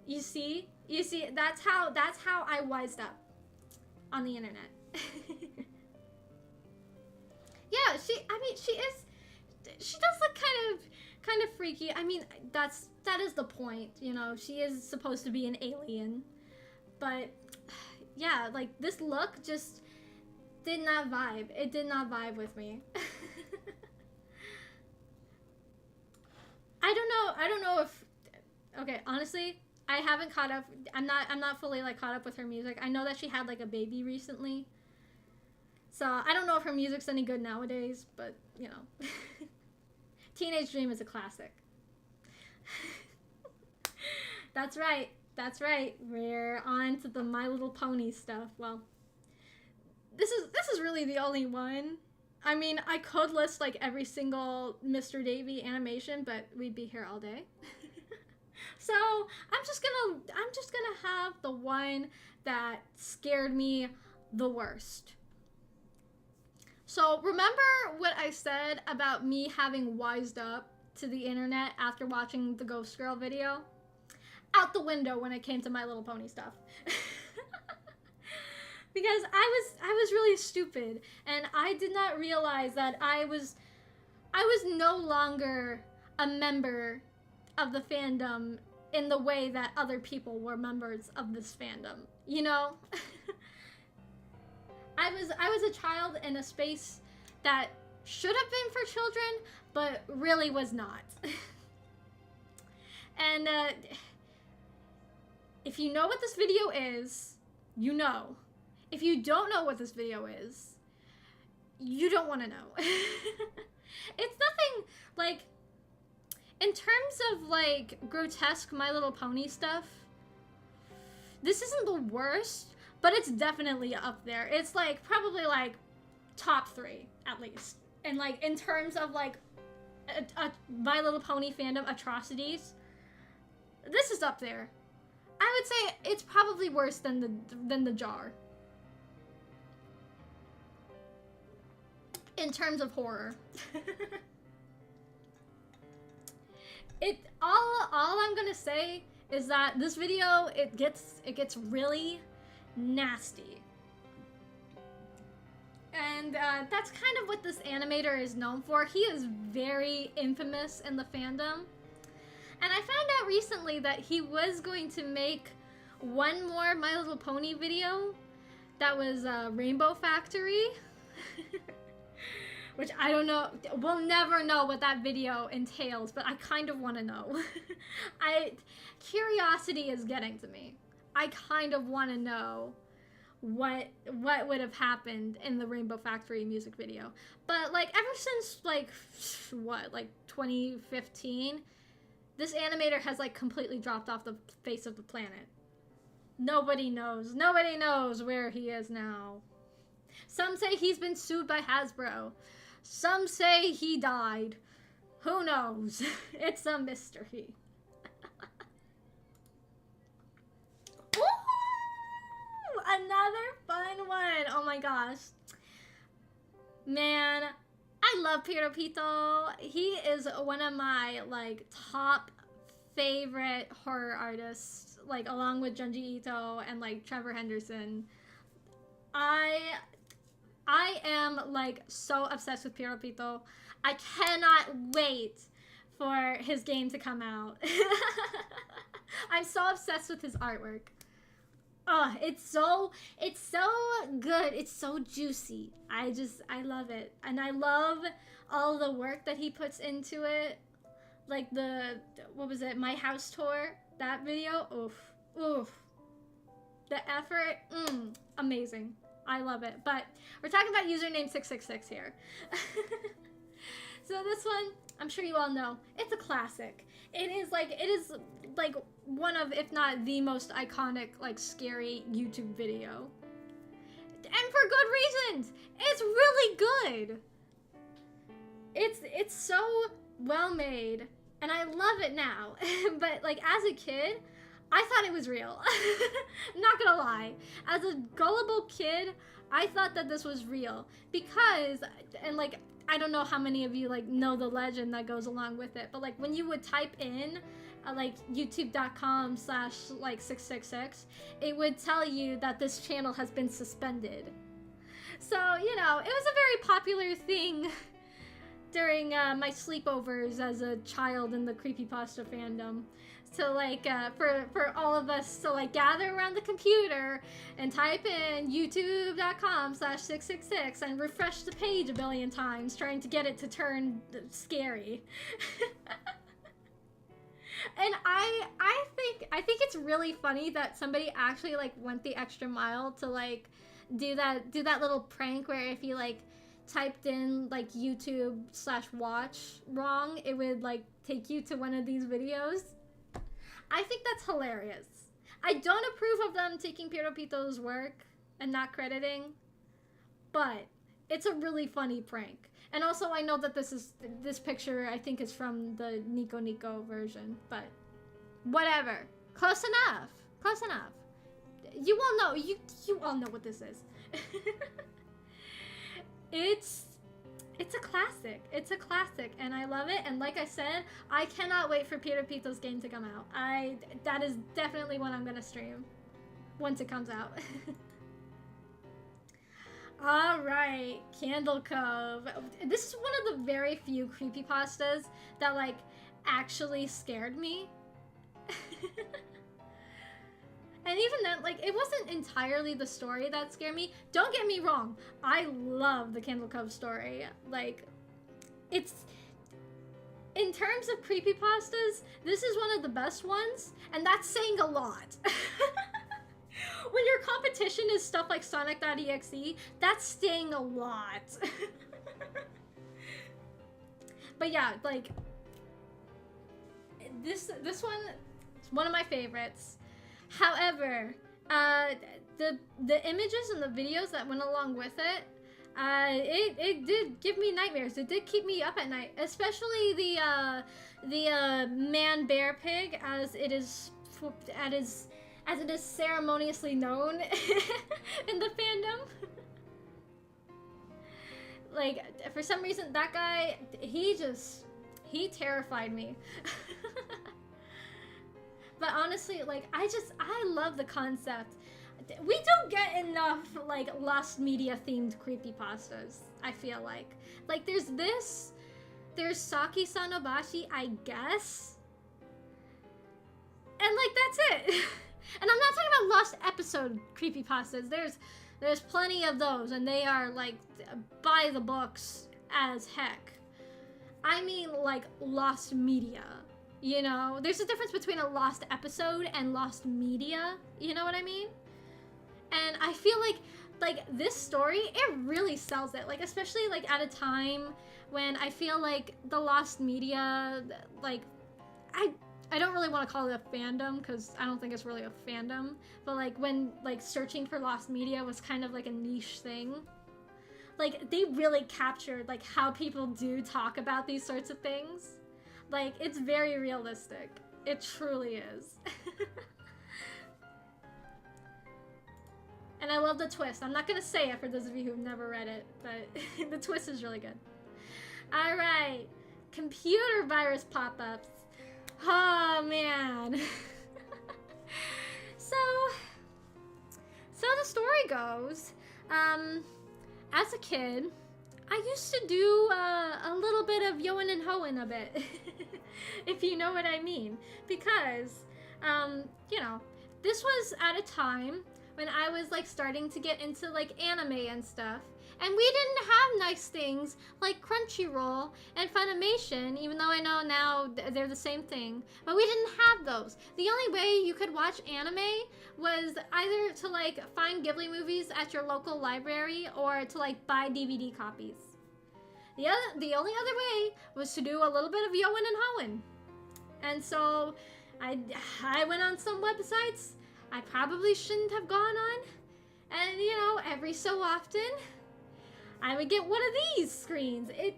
You see, that's how I wised up on the internet. Yeah, she does look kind of freaky. I mean, that is the point, you know. She is supposed to be an alien, but yeah, like this look just did not vibe. It did not vibe with me. I don't know if, okay, honestly, I haven't caught up. I'm not fully like caught up with her music. I know that she had like a baby recently. So I don't know if her music's any good nowadays, but you know. Teenage Dream is a classic. That's right. That's right. We're on to the My Little Pony stuff. Well, this is really the only one. I mean, I could list like every single Mr. Davy animation, but we'd be here all day. So I'm just gonna have the one that scared me the worst. So remember what I said about me having wised up to the internet after watching the Ghost Girl video? Out the window when it came to My Little Pony stuff. Because I was really stupid, and I did not realize that I was no longer a member of the fandom in the way that other people were members of this fandom. You know? I was a child in a space that should have been for children, but really was not. And if you know what this video is, you know. If you don't know what this video is, you don't want to know. It's nothing like, in terms of like grotesque My Little Pony stuff, this isn't the worst, but it's definitely up there. It's like probably like top 3 at least. And like in terms of like a My Little Pony fandom atrocities, this is up there. I would say it's probably worse than the jar. In terms of horror. All I'm gonna say is that this video, it gets really nasty. And that's kind of what this animator is known for. He is very infamous in the fandom. And I found out recently that he was going to make one more My Little Pony video that was Rainbow Factory. Which I don't know, we'll never know what that video entails, but I kind of want to know. Curiosity is getting to me. I kind of want to know what would have happened in the Rainbow Factory music video. But like ever since like, what, like 2015, this animator has like completely dropped off the face of the planet. Nobody knows where he is now. Some say he's been sued by Hasbro. Some say he died. Who knows? It's a mystery. Ooh, another fun one. Oh my gosh. Man, I love Piero Pito. He is one of my like top favorite horror artists, like along with Junji Ito and like Trevor Henderson. I am like so obsessed with Piero Pito. I cannot wait for his game to come out. I'm so obsessed with his artwork. Oh, it's so good. It's so juicy. I love it. And I love all the work that he puts into it. Like what was it? My House Tour, that video. Oof. The effort, amazing. I love it. But we're talking about username 666 here. So this one, I'm sure you all know, it's a classic. It is like one of, if not the most iconic, like scary YouTube video. And for good reasons. It's really good. It's so well made, and I love it now. But like as a kid, I thought it was real. Not gonna lie. As a gullible kid, I thought that this was real because, and like, I don't know how many of you like know the legend that goes along with it, but like when you would type in like youtube.com/like 666, it would tell you that this channel has been suspended. So, you know, it was a very popular thing during my sleepovers as a child in the creepypasta fandom. So like for all of us to like gather around the computer and type in youtube.com/666 and refresh the page a billion times trying to get it to turn scary. And I think it's really funny that somebody actually like went the extra mile to like do that little prank where if you like typed in like YouTube/watch wrong, it would like take you to one of these videos. I think that's hilarious. I don't approve of them taking Piero Pito's work and not crediting, but it's a really funny prank. And also, I know that this picture I think is from the Nico Nico version, but whatever. Close enough. Close enough. You all know. You all know what this is. It's a classic. It's a classic, and I love it. And like I said, I cannot wait for Piero Pito's game to come out. That is definitely one I'm gonna stream once it comes out. All right, Candle Cove. This is one of the very few creepypastas that like actually scared me. And even then, like, it wasn't entirely the story that scared me. Don't get me wrong, I love the Candle Cove story. Like, it's, in terms of creepypastas, this is one of the best ones, and that's saying a lot. When your competition is stuff like Sonic.exe, that's saying a lot. But yeah, like, this one is one of my favorites. However, the images and the videos that went along with it, it did give me nightmares. It did keep me up at night, especially the man bear pig, as it is ceremoniously known in the fandom. Like, for some reason, that guy, he terrified me. But honestly, like, I love the concept. We don't get enough, like, lost media themed creepypastas, I feel like. Like, there's Saki Sanobashi, I guess. And, like, that's it. And I'm not talking about lost episode creepypastas. There's plenty of those, and they are, like, by the books as heck. I mean, like, lost media. You know, there's a difference between a lost episode and lost media. You know what I mean? And I feel like this story, it really sells it. Like, especially like at a time when I feel like the lost media, like, I don't really want to call it a fandom because I don't think it's really a fandom. But like when like searching for lost media was kind of like a niche thing. Like, they really captured like how people do talk about these sorts of things. Like, it's very realistic. It truly is. And I love the twist. I'm not gonna say it for those of you who've never read it, but the twist is really good. Alright. Computer virus pop-ups. Oh, man. So the story goes, as a kid, I used to do a little bit of yoin and hoin a bit, if you know what I mean. Because, you know, this was at a time when I was, like, starting to get into, like, anime and stuff. And we didn't have nice things like Crunchyroll and Funimation, even though I know now they're the same thing. But we didn't have those. The only way you could watch anime was either to, like, find Ghibli movies at your local library or to, like, buy DVD copies. The only other way was to do a little bit of yoin and hoin. And so I went on some websites I probably shouldn't have gone on. And, you know, every so often, I would get one of these screens. It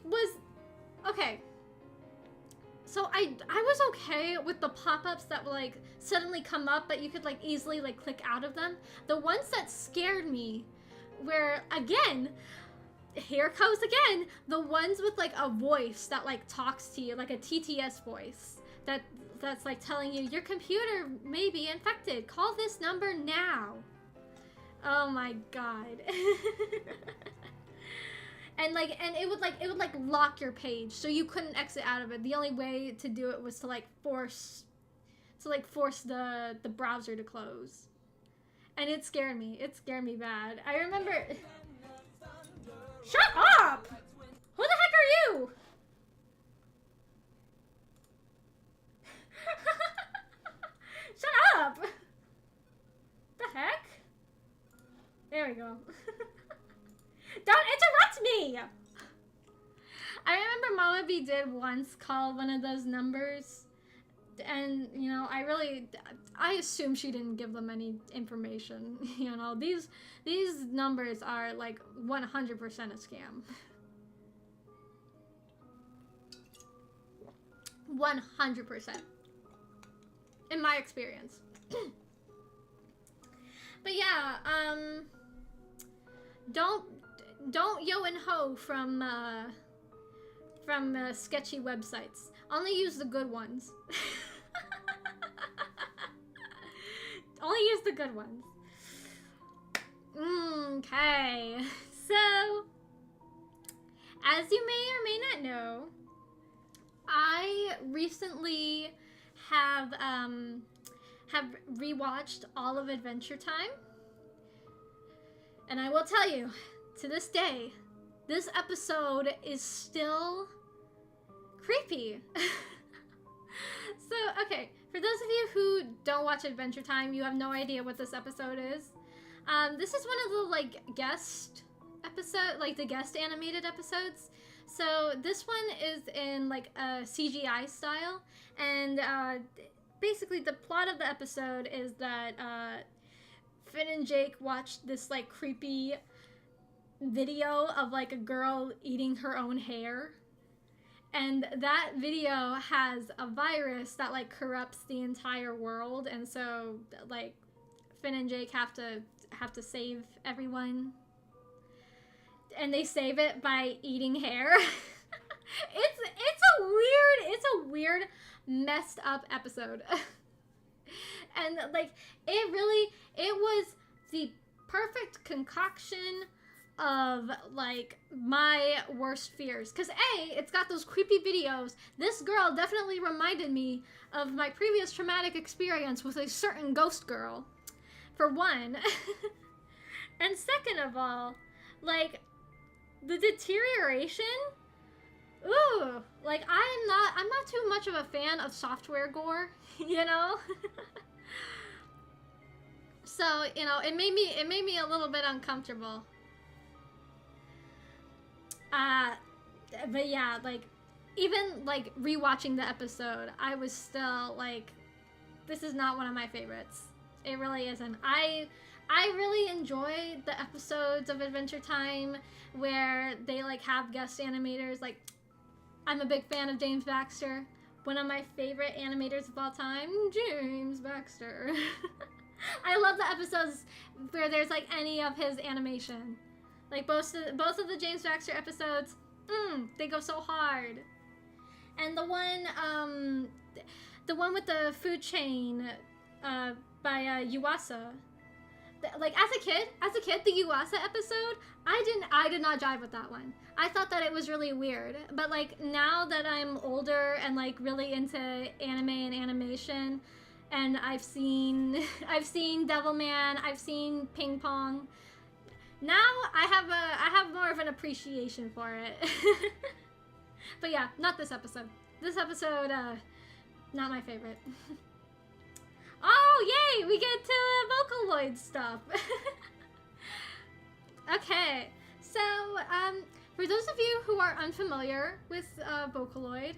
was, okay. So I was okay with the pop-ups that would, like, suddenly come up, but you could, like, easily, like, click out of them. The ones that scared me were, again, here goes again, the ones with, like, a voice that, like, talks to you, like a TTS voice that's, like, telling you, your computer may be infected. Call this number now. Oh my god. And it would lock your page, so you couldn't exit out of it. The only way to do it was to force the browser to close. And it scared me. It scared me bad. I remember. Shut up! Who the heck are you? OMB did once call one of those numbers, and you know, I assume she didn't give them any information. You know, these numbers are like 100% a scam. 100%, in my experience. But yeah, don't yo and ho from sketchy websites. Only use the good ones. Only use the good ones. Okay, so as you may or may not know, I recently have rewatched all of Adventure Time, and I will tell you, to this day, this episode is still creepy. So, okay, for those of you who don't watch Adventure Time, you have no idea what this episode is. This is one of the, like, guest episode, like the guest animated episodes. So this one is in like a CGI style, and basically the plot of the episode is that Finn and Jake watched this like creepy video of like a girl eating her own hair, and that video has a virus that like corrupts the entire world, and so like Finn and Jake have to save everyone. And they save it by eating hair. It's a weird, messed up episode. And like it was the perfect concoction of like my worst fears. Cause it's got those creepy videos. This girl definitely reminded me of my previous traumatic experience with a certain ghost girl, for one. And second of all, like, the deterioration, ooh, like I'm not too much of a fan of software gore, you know? So, you know, it made me a little bit uncomfortable. But yeah, like even like rewatching the episode, I was still like, this is not one of my favorites. It really isn't. I really enjoy the episodes of Adventure Time where they like have guest animators. Like, I'm a big fan of James Baxter, one of my favorite animators of all time, James Baxter. I love the episodes where there's like any of his animation. Like both of the James Baxter episodes, they go so hard. And the one with the food chain by Yuasa. Like as a kid, the Yuasa episode, I did not jive with that one. I thought that it was really weird. But like now that I'm older and like really into anime and animation, and I've seen Devilman, I've seen Ping Pong. Now I have more of an appreciation for it. But yeah, not this episode. This episode, not my favorite. Oh, yay! We get to Vocaloid stuff. Okay, so for those of you who are unfamiliar with Vocaloid,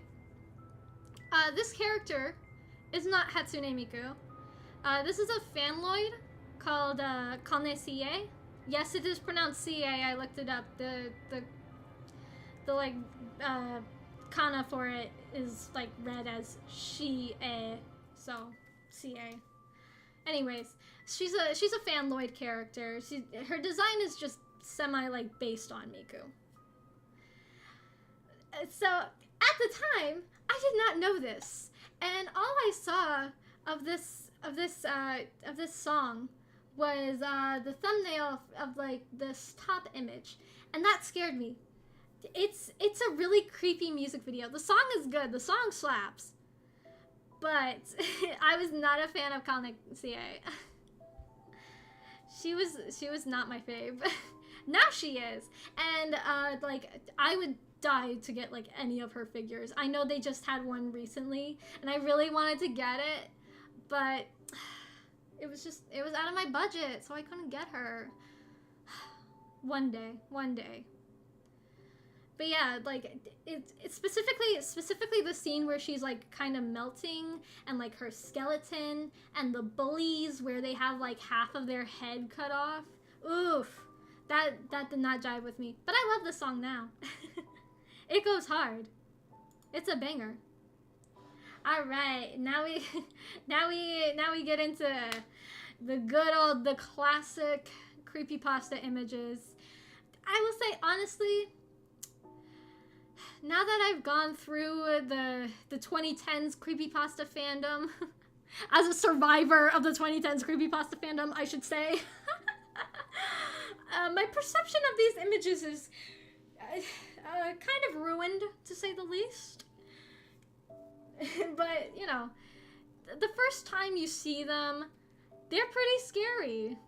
this character is not Hatsune Miku. This is a fanloid called Kane CA. Yes, it is pronounced CA. I looked it up. The like kana for it is like read as she-a, so CA. Anyways, she's a fanloid character. Her design is just semi like based on Miku. So at the time, I did not know this, and all I saw of this song was the thumbnail of like this top image, and that scared me. It's a really creepy music video. The song is good. The song slaps. But I was not a fan of Kane CA. She was not my fave. Now she is. And like I would die to get like any of her figures. I know they just had one recently and I really wanted to get it, but it was out of my budget, so I couldn't get her. One day. But yeah, like it's specifically the scene where she's like kind of melting, and like her skeleton, and the bullies where they have like half of their head cut off. Oof, that did not jive with me. But I love the song now. It goes hard. It's a banger. All right, now we get into the classic creepypasta images. I will say honestly, now that I've gone through the 2010s creepypasta fandom, as a survivor of the 2010s creepypasta fandom, I should say, my perception of these images is kind of ruined, to say the least. But, you know, the first time you see them, they're pretty scary.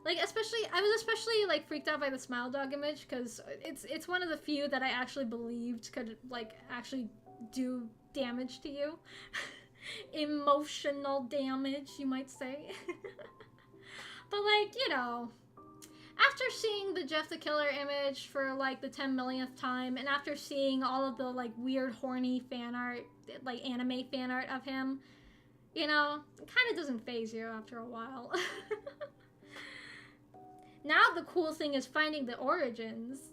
Like, I was especially, like, freaked out by the Smile Dog image, because it's one of the few that I actually believed could, like, actually do damage to you. Emotional damage, you might say. But, like, you know, after seeing the Jeff the Killer image for, like, the 10 millionth time, and after seeing all of the, like, weird, horny fan art, like, anime fan art of him, you know, it kind of doesn't faze you after a while. Now the cool thing is finding the origins.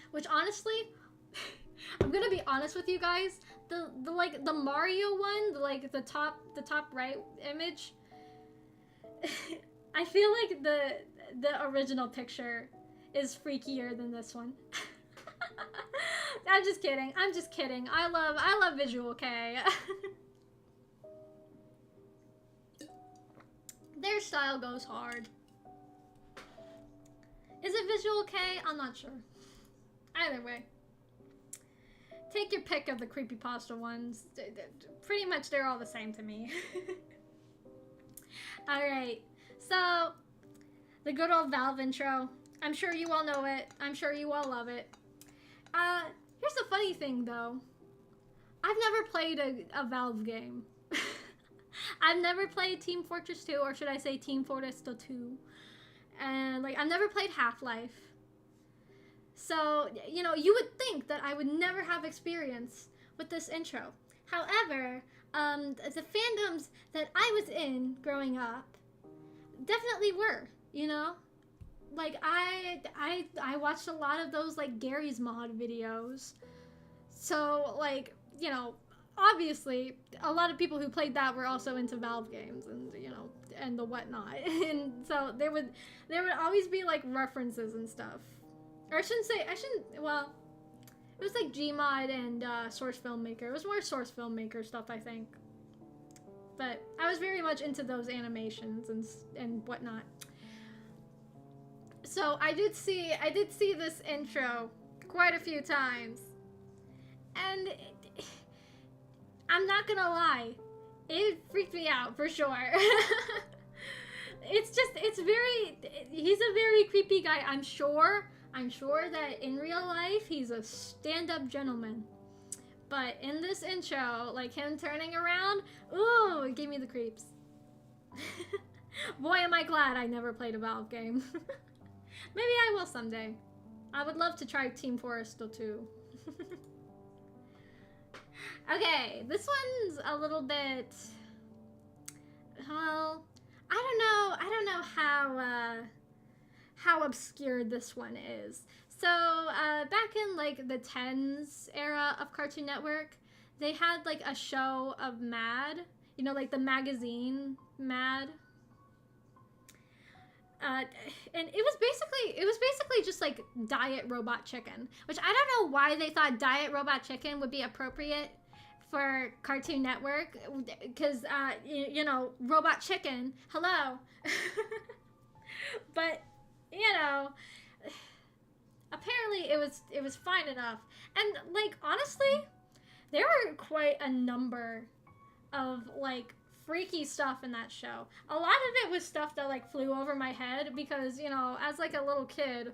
Which honestly, I'm gonna be honest with you guys, the Mario one, the top right image, I feel like the original picture is freakier than this one. I'm just kidding. I love Visual K. Their style goes hard. Is it Visual K? I'm not sure. Either way. Take your pick of the creepypasta ones. Pretty much they're all the same to me. Alright. So, the good old Valve intro. I'm sure you all know it. I'm sure you all love it. Here's the funny thing though. I've never played a Valve game. I've never played Team Fortress 2, or should I say Team Fortress 2. And, like, I've never played Half-Life. So, you know, you would think that I would never have experience with this intro. However, the fandoms that I was in growing up definitely were, you know? Like, I watched a lot of those, like, Gary's Mod videos. So, like, you know, obviously, a lot of people who played that were also into Valve games, and, you know, and the whatnot. And so there would always be, like, references and stuff. Or well, it was like Gmod and Source Filmmaker. It was more Source Filmmaker stuff, I think. But I was very much into those animations and whatnot. So I did see this intro quite a few times. And I'm not gonna lie, it freaked me out for sure. He's a very creepy guy. I'm sure that in real life he's a stand-up gentleman. But in this intro, like him turning around, ooh, it gave me the creeps. Boy, am I glad I never played a Valve game. Maybe I will someday. I would love to try Team Forest 2. Okay, this one's a little bit, well, I don't know how obscure this one is. So, back in, like, the 10s era of Cartoon Network, they had, like, a show of Mad, you know, like the magazine Mad. And it was basically just, like, Diet Robot Chicken, which I don't know why they thought Diet Robot Chicken would be appropriate for Cartoon Network, because, you know, Robot Chicken, hello. But, you know, apparently it was fine enough. And, like, honestly, there were quite a number of, like, freaky stuff in that show. A lot of it was stuff that, like, flew over my head because, you know, as, like, a little kid,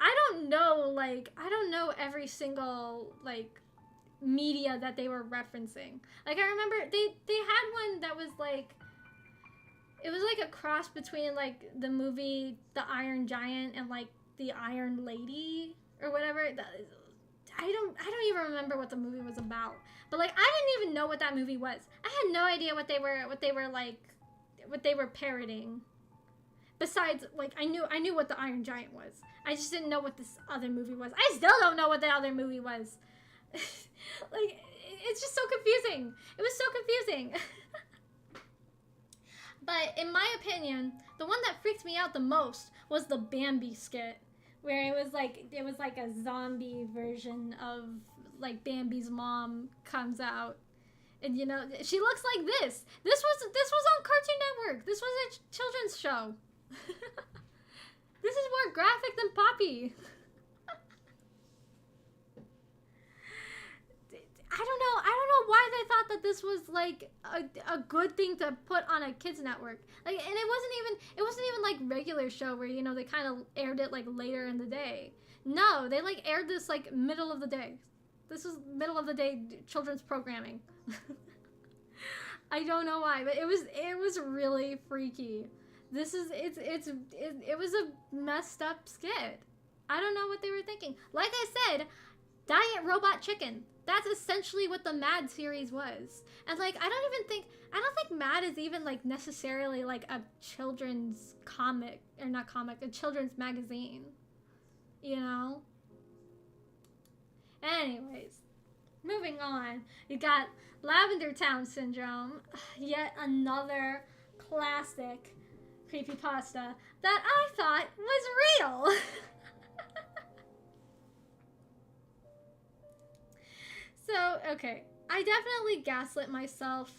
I don't know every single, like, media that they were referencing. Like, I remember they had one that was, like, it was, like, a cross between, like, the movie The Iron Giant and, like, The Iron Lady. or whatever. I don't even remember what the movie was about. But like I didn't even know what that movie was. I had no idea what they were parroting. Besides, like I knew what the Iron Giant was. I just didn't know what this other movie was. I still don't know what the other movie was. Like it's just so confusing. It was so confusing. But in my opinion, the one that freaked me out the most was the Bambi skit, where it was like a zombie version of like Bambi's mom comes out, and you know she looks like this. This was on Cartoon Network. This was a children's show. This is more graphic than Poppy. I don't know why they thought that this was like a good thing to put on a kids network. Like, and it wasn't even like regular show where, you know, they kind of aired it like later in the day. No, they like aired this like middle of the day. This was middle of the day children's programming. I don't know why, but it was really freaky. It was a messed up skit. I don't know what they were thinking. Like I said, Diet Robot Chicken. That's essentially what the Mad series was. And like I don't think Mad is even like necessarily like a children's comic, or not comic, a children's magazine. You know? Anyways, moving on. You got Lavender Town Syndrome, yet another classic creepypasta that I thought was real. So, okay, I definitely gaslit myself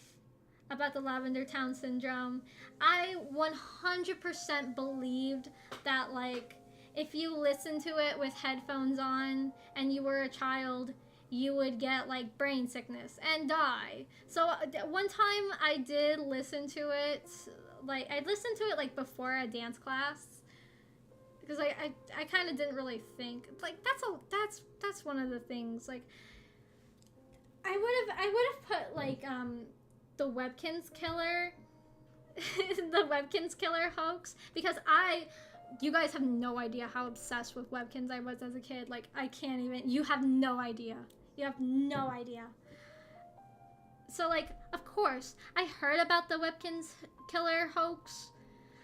about the Lavender Town Syndrome. I 100% believed that, like, if you listen to it with headphones on and you were a child, you would get, like, brain sickness and die. So, one time I did listen to it, like, I listened to it, like, before a dance class. Because I kind of didn't really think. Like, that's one of the things, like, I would have put like the Webkinz Killer the Webkinz Killer hoax, because you guys have no idea how obsessed with Webkinz I was as a kid. Like I can't even, you have no idea. So like of course I heard about the Webkinz Killer hoax.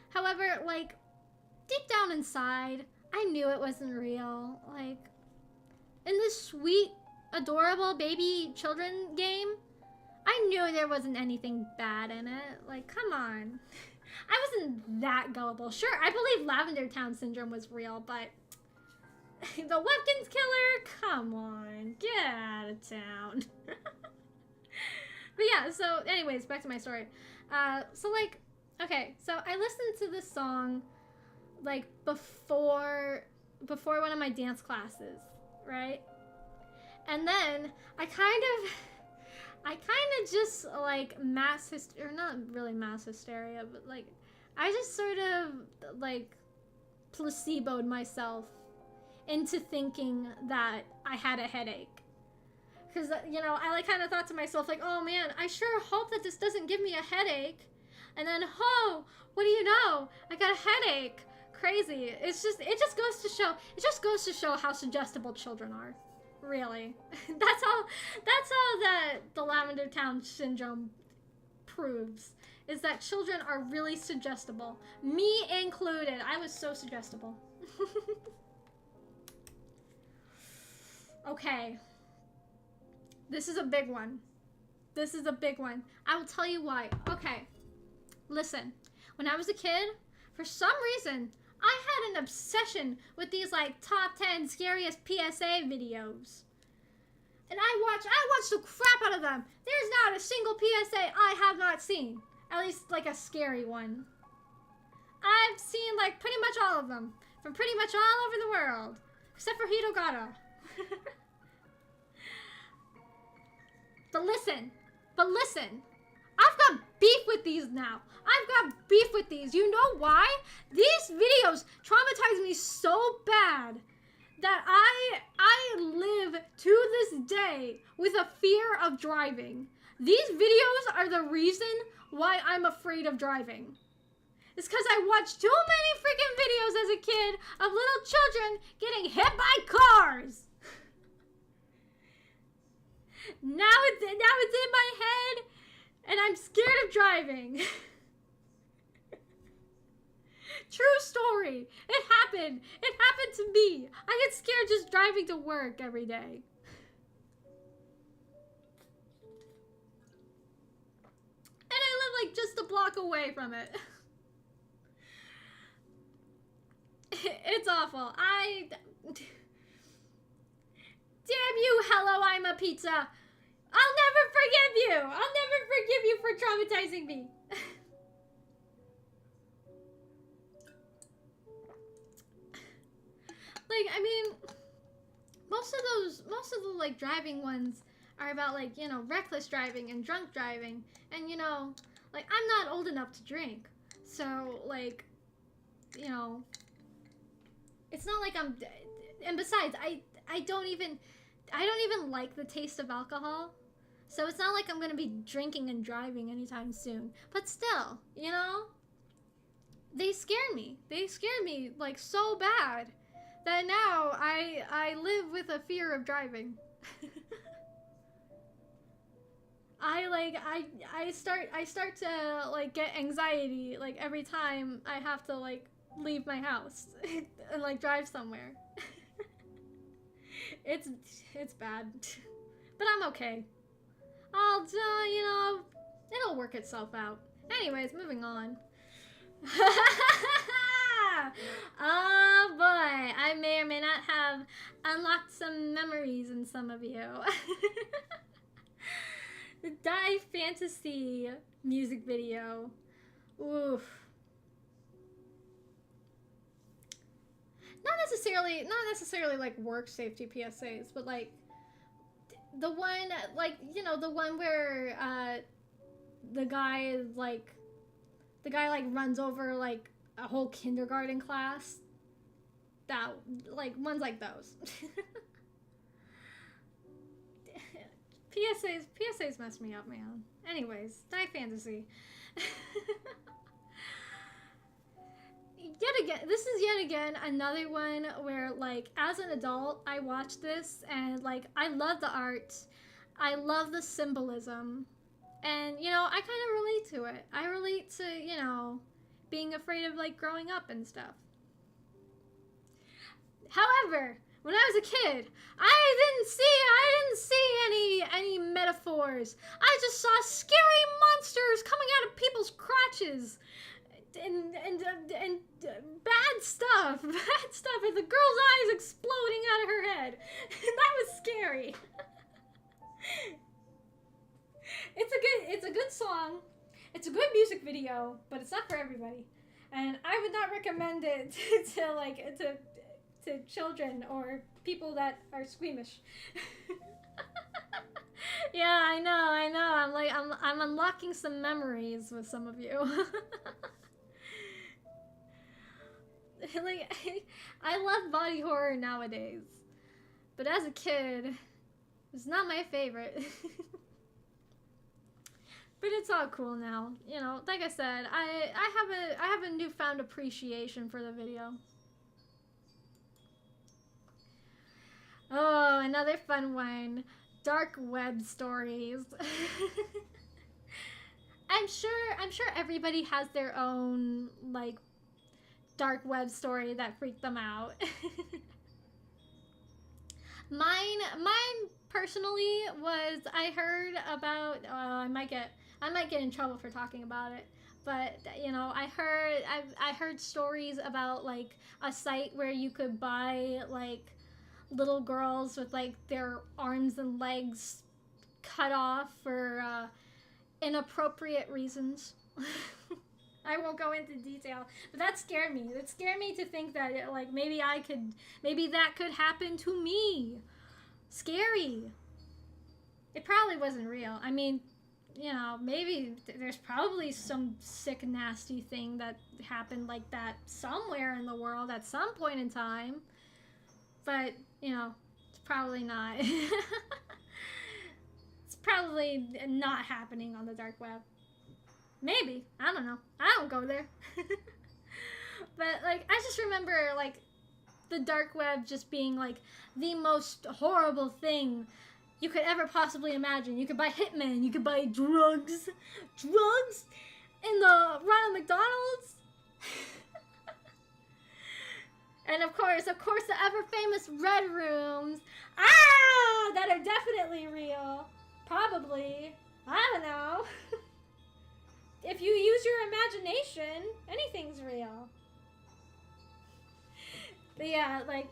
However, like deep down inside, I knew it wasn't real. Like in this sweet adorable baby children game, I knew there wasn't anything bad in it. Like, come on. I wasn't that gullible. Sure, I believe Lavender Town Syndrome was real, but the Webkinz Killer, come on, get out of town. But yeah, so anyways, back to my story. So like, okay, so I listened to this song like before one of my dance classes, right? And then I kind of just like or not really mass hysteria, but like I just sort of like placeboed myself into thinking that I had a headache. Because, you know, I like kind of thought to myself like, oh man, I sure hope that this doesn't give me a headache. And then, oh, what do you know? I got a headache. Crazy. It just goes to show how suggestible children are. Really. That's all the Lavender Town Syndrome proves, is that children are really suggestible. Me included. I was so suggestible. Okay. This is a big one. I will tell you why. Okay. Listen. When I was a kid, for some reason, I had an obsession with these like top 10 scariest PSA videos. And I watched the crap out of them. There's not a single PSA I have not seen. At least like a scary one. I've seen like pretty much all of them. From pretty much all over the world. Except for Hitogata. But listen. I've got beef with these now. You know why? These videos traumatize me so bad that I live to this day with a fear of driving. These videos are the reason why I'm afraid of driving. It's because I watched too many freaking videos as a kid of little children getting hit by cars. Now it's in my head, and I'm scared of driving. True story. It happened. It happened to me. I get scared just driving to work every day. And I live like just a block away from it. It's awful. Damn you, hello, I'm a pizza. I'll never forgive you. I'll never forgive you for traumatizing me. Like, I mean, most of the like driving ones are about like, you know, reckless driving and drunk driving. And you know, like I'm not old enough to drink. So like, you know, it's not like I'm, and besides, I don't even like the taste of alcohol. So it's not like I'm gonna be drinking and driving anytime soon. But still, you know, they scared me. They scared me like so bad that now I live with a fear of driving. I start to like get anxiety like every time I have to like leave my house and like drive somewhere. It's bad, but I'm okay. I'll you know, it'll work itself out. Anyways, moving on. Oh boy, I may or may not have unlocked some memories in some of you. The Die Fantasy music video. Oof. Not necessarily like work safety PSAs, but like the one, like, you know, the one where the guy like runs over like a whole kindergarten class. That, like, ones like those. PSAs mess me up, man. Anyways, Die Fantasy. This is yet again another one where, like, as an adult, I watch this and, like, I love the art. I love the symbolism. And, you know, I kind of relate to it. I relate to, you know, being afraid of, like, growing up and stuff. However, when I was a kid, I didn't see any metaphors. I just saw scary monsters coming out of people's crotches. And bad stuff, and the girl's eyes exploding out of her head. That was scary. It's a good song. It's a good music video, but it's not for everybody. And I would not recommend it to children or people that are squeamish. Yeah, I know. I'm unlocking some memories with some of you. Like, I love body horror nowadays, but as a kid, it's not my favorite. But it's all cool now, you know. Like I said, I have a newfound appreciation for the video. Oh, another fun one. Dark web stories. I'm sure everybody has their own, like, dark web story that freaked them out. Mine personally was, I heard about, I might get in trouble for talking about it, but you know, I heard stories about like a site where you could buy like little girls with like their arms and legs cut off for inappropriate reasons. I won't go into detail, but that scared me. It scared me to think that like maybe that could happen to me. Scary. It probably wasn't real. I mean, you know, maybe there's probably some sick, nasty thing that happened like that somewhere in the world at some point in time. But, you know, it's probably not. It's probably not happening on the dark web. Maybe. I don't know. I don't go there. But, like, I just remember, like, the dark web just being, like, the most horrible thing you could ever possibly imagine. You could buy Hitman. You could buy drugs. Drugs? In the Ronald McDonald's? And of course, the ever famous red rooms. Ah! That are definitely real. Probably. I don't know. If you use your imagination, anything's real. But yeah, like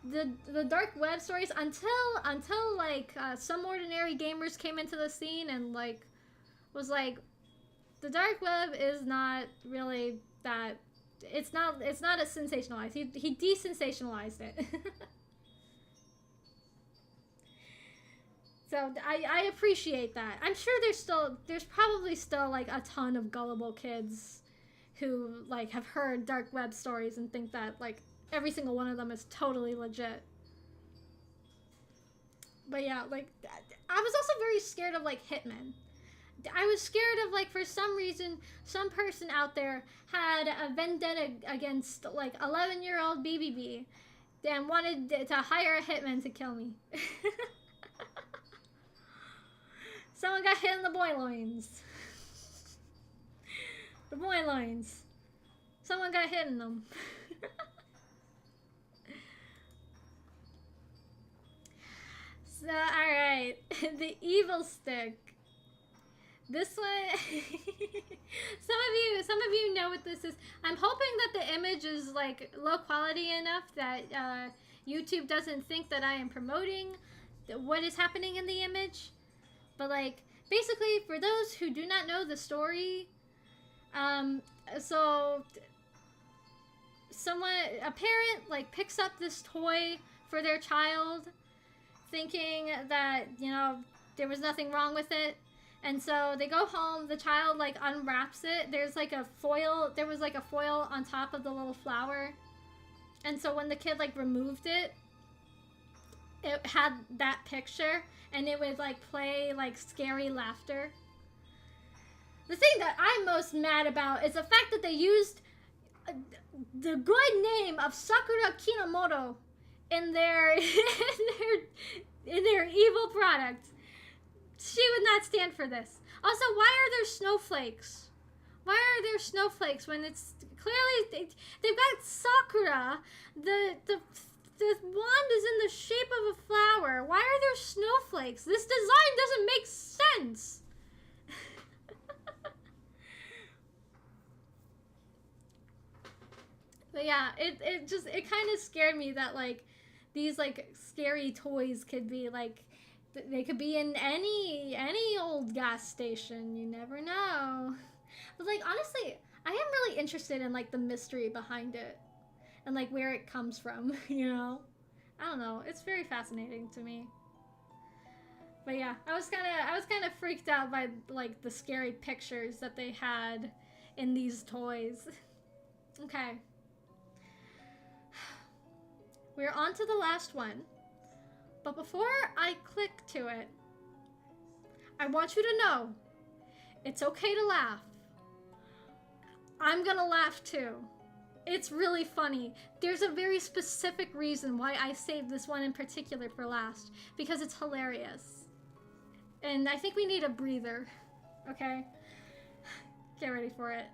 the dark web stories until like some ordinary gamers came into the scene and like was like, the dark web is not really that. It's not as sensationalized. He desensationalized it. So I appreciate that. I'm sure there's probably still like a ton of gullible kids who like have heard dark web stories and think that like every single one of them is totally legit. But yeah, like I was also very scared of like hitmen. I was scared of like, for some reason, some person out there had a vendetta against like 11-year-old BBB and wanted to hire a hitman to kill me. Someone got hit in the boy loins. The boy loins. Someone got hit in them. So, alright. The evil stick. This one, some of you know what this is. I'm hoping that the image is like low quality enough that YouTube doesn't think that I am promoting what is happening in the image. But like, basically, for those who do not know the story, so a parent like picks up this toy for their child, thinking that, you know, there was nothing wrong with it. And so they go home, the child like unwraps it. There was like a foil on top of the little flower. And so when the kid like removed it, it had that picture and it would like play like scary laughter. The thing that I'm most mad about is the fact that they used the good name of Sakura Kinomoto in their in their evil product. She would not stand for this. Also, why are there snowflakes? Why are there snowflakes when it's clearly they've got Sakura? The wand is in the shape of a flower. Why are there snowflakes? This design doesn't make sense. But yeah, it kind of scared me that like these like scary toys could be like, they could be in any old gas station. You never know. But like, honestly, I am really interested in like the mystery behind it and like where it comes from, you know? I don't know. It's very fascinating to me. But yeah, I was kind of freaked out by like the scary pictures that they had in these toys. Okay. We're on to the last one. But before I click to it, I want you to know, it's okay to laugh. I'm gonna laugh too. It's really funny. There's a very specific reason why I saved this one in particular for last, because it's hilarious. And I think we need a breather, okay? Get ready for it.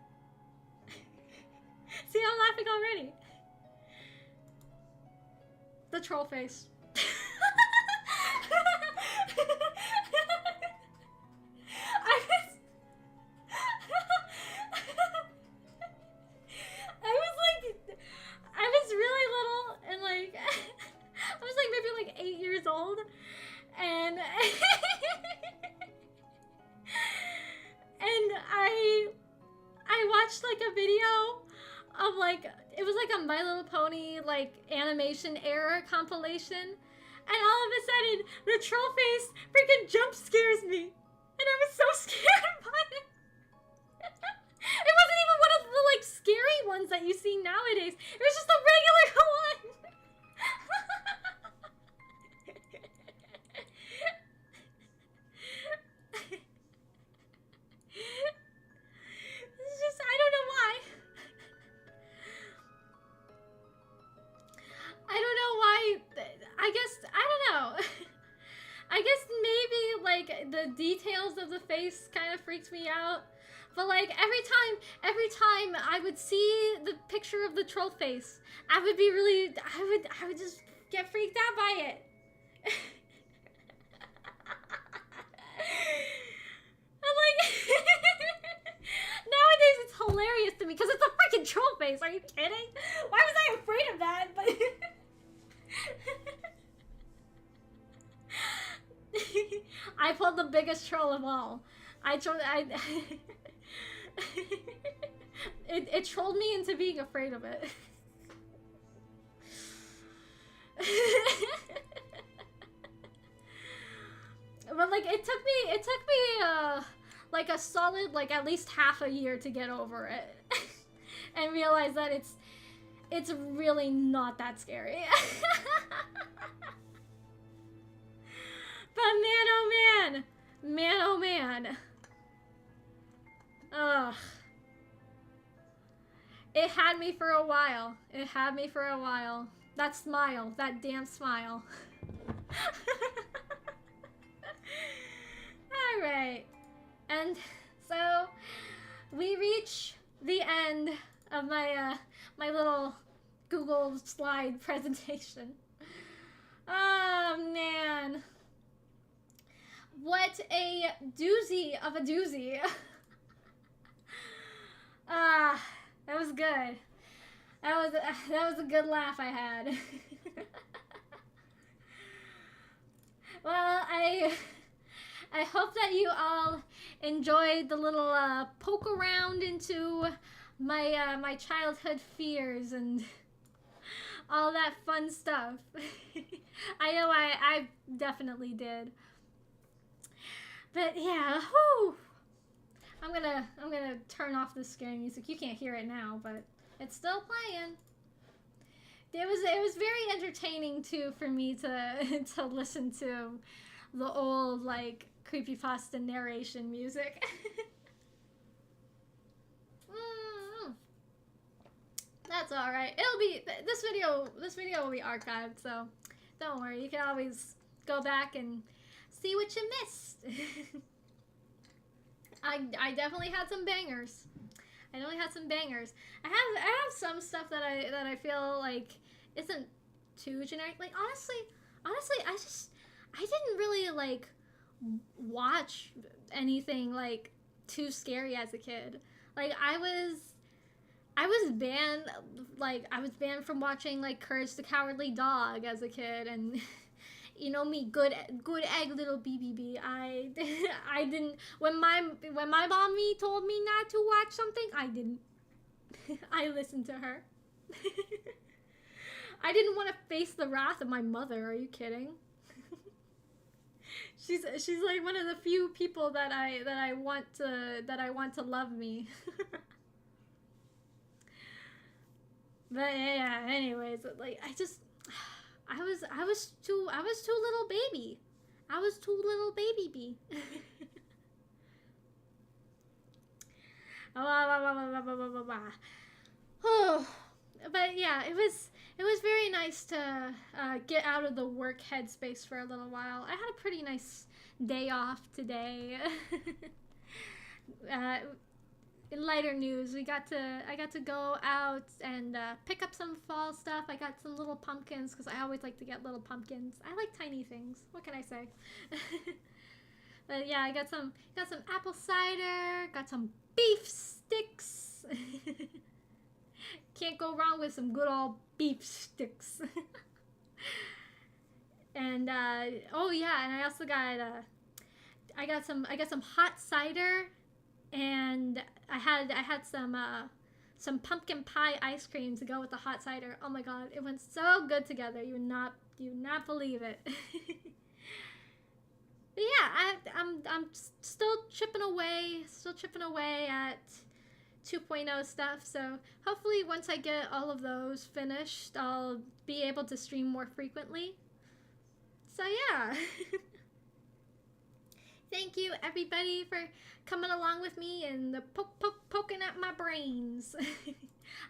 See, I'm laughing already. The troll face. I was really little and like I was like maybe like 8 years old, and and I watched like a video of like, it was like a My Little Pony like animation era compilation, and all of a sudden the troll face freaking jump scares me, and I was so scared by it. It wasn't even one of the like scary ones that you see nowadays. It was just a regular one. the details of the face kind of freaks me out. But like every time I would see the picture of the troll face, I would be really, I would just get freaked out by it. I'm like, nowadays it's hilarious to me because it's a freaking troll face. Are you kidding? Why was I afraid of that? But I pulled the biggest troll of all. It trolled me into being afraid of it. But like it took me like a solid like at least half a year to get over it and realize that it's really not that scary. But man, oh man, man, oh man. Ugh. It had me for a while. It had me for a while. That smile, that damn smile. Alright. And so we reach the end of my my little Google slide presentation. Oh man. What a doozy of a doozy. That was good. That was a good laugh I had. Well, I hope that you all enjoyed the little poke around into my my childhood fears and all that fun stuff. I know I definitely did. But yeah, whew. I'm gonna turn off the scary music. You can't hear it now, but it's still playing. It was very entertaining too for me to to listen to the old like creepypasta narration music. That's all right. It'll be this video will be archived, so don't worry. You can always go back and see what you missed. I definitely had some bangers. I have some stuff that I feel like isn't too generic. Like honestly, I didn't really like watch anything like too scary as a kid. Like I was banned from watching like Courage the Cowardly Dog as a kid, and you know me, good egg little BBB. I didn't when my mommy told me not to watch something, I didn't. I listened to her. I didn't want to face the wrath of my mother. Are you kidding? She's like one of the few people that I want to love me. But yeah, anyways, like I was too little baby. I was too little baby bee. Oh, but yeah, it was very nice to get out of the work headspace for a little while. I had a pretty nice day off today. In lighter news, I got to go out and pick up some fall stuff. I got some little pumpkins because I always like to get little pumpkins. I like tiny things. What can I say? But yeah, I got some apple cider. Got some beef sticks. Can't go wrong with some good old beef sticks. And oh yeah, and I also got I got some hot cider. And I had some pumpkin pie ice cream to go with the hot cider. Oh my god, it went so good together. You would not believe it. But yeah, I'm still chipping away at 2.0 stuff. So hopefully once I get all of those finished, I'll be able to stream more frequently. So yeah. Thank you everybody for coming along with me and the poking at my brains.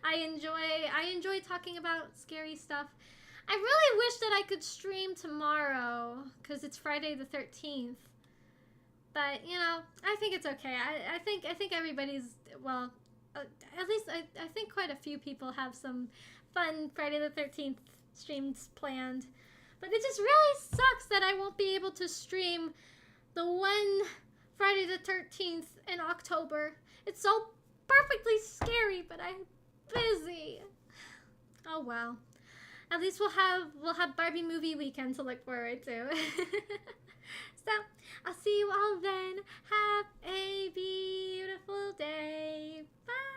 I enjoy talking about scary stuff. I really wish that I could stream tomorrow because it's Friday the 13th. But you know, I think it's okay. I think everybody's well. At least I think quite a few people have some fun Friday the 13th streams planned. But it just really sucks that I won't be able to stream the one Friday the 13th in October. It's so perfectly scary, but I'm busy. Oh well. At least we'll have Barbie movie weekend to look forward to. So, I'll see you all then. Have a beautiful day. Bye.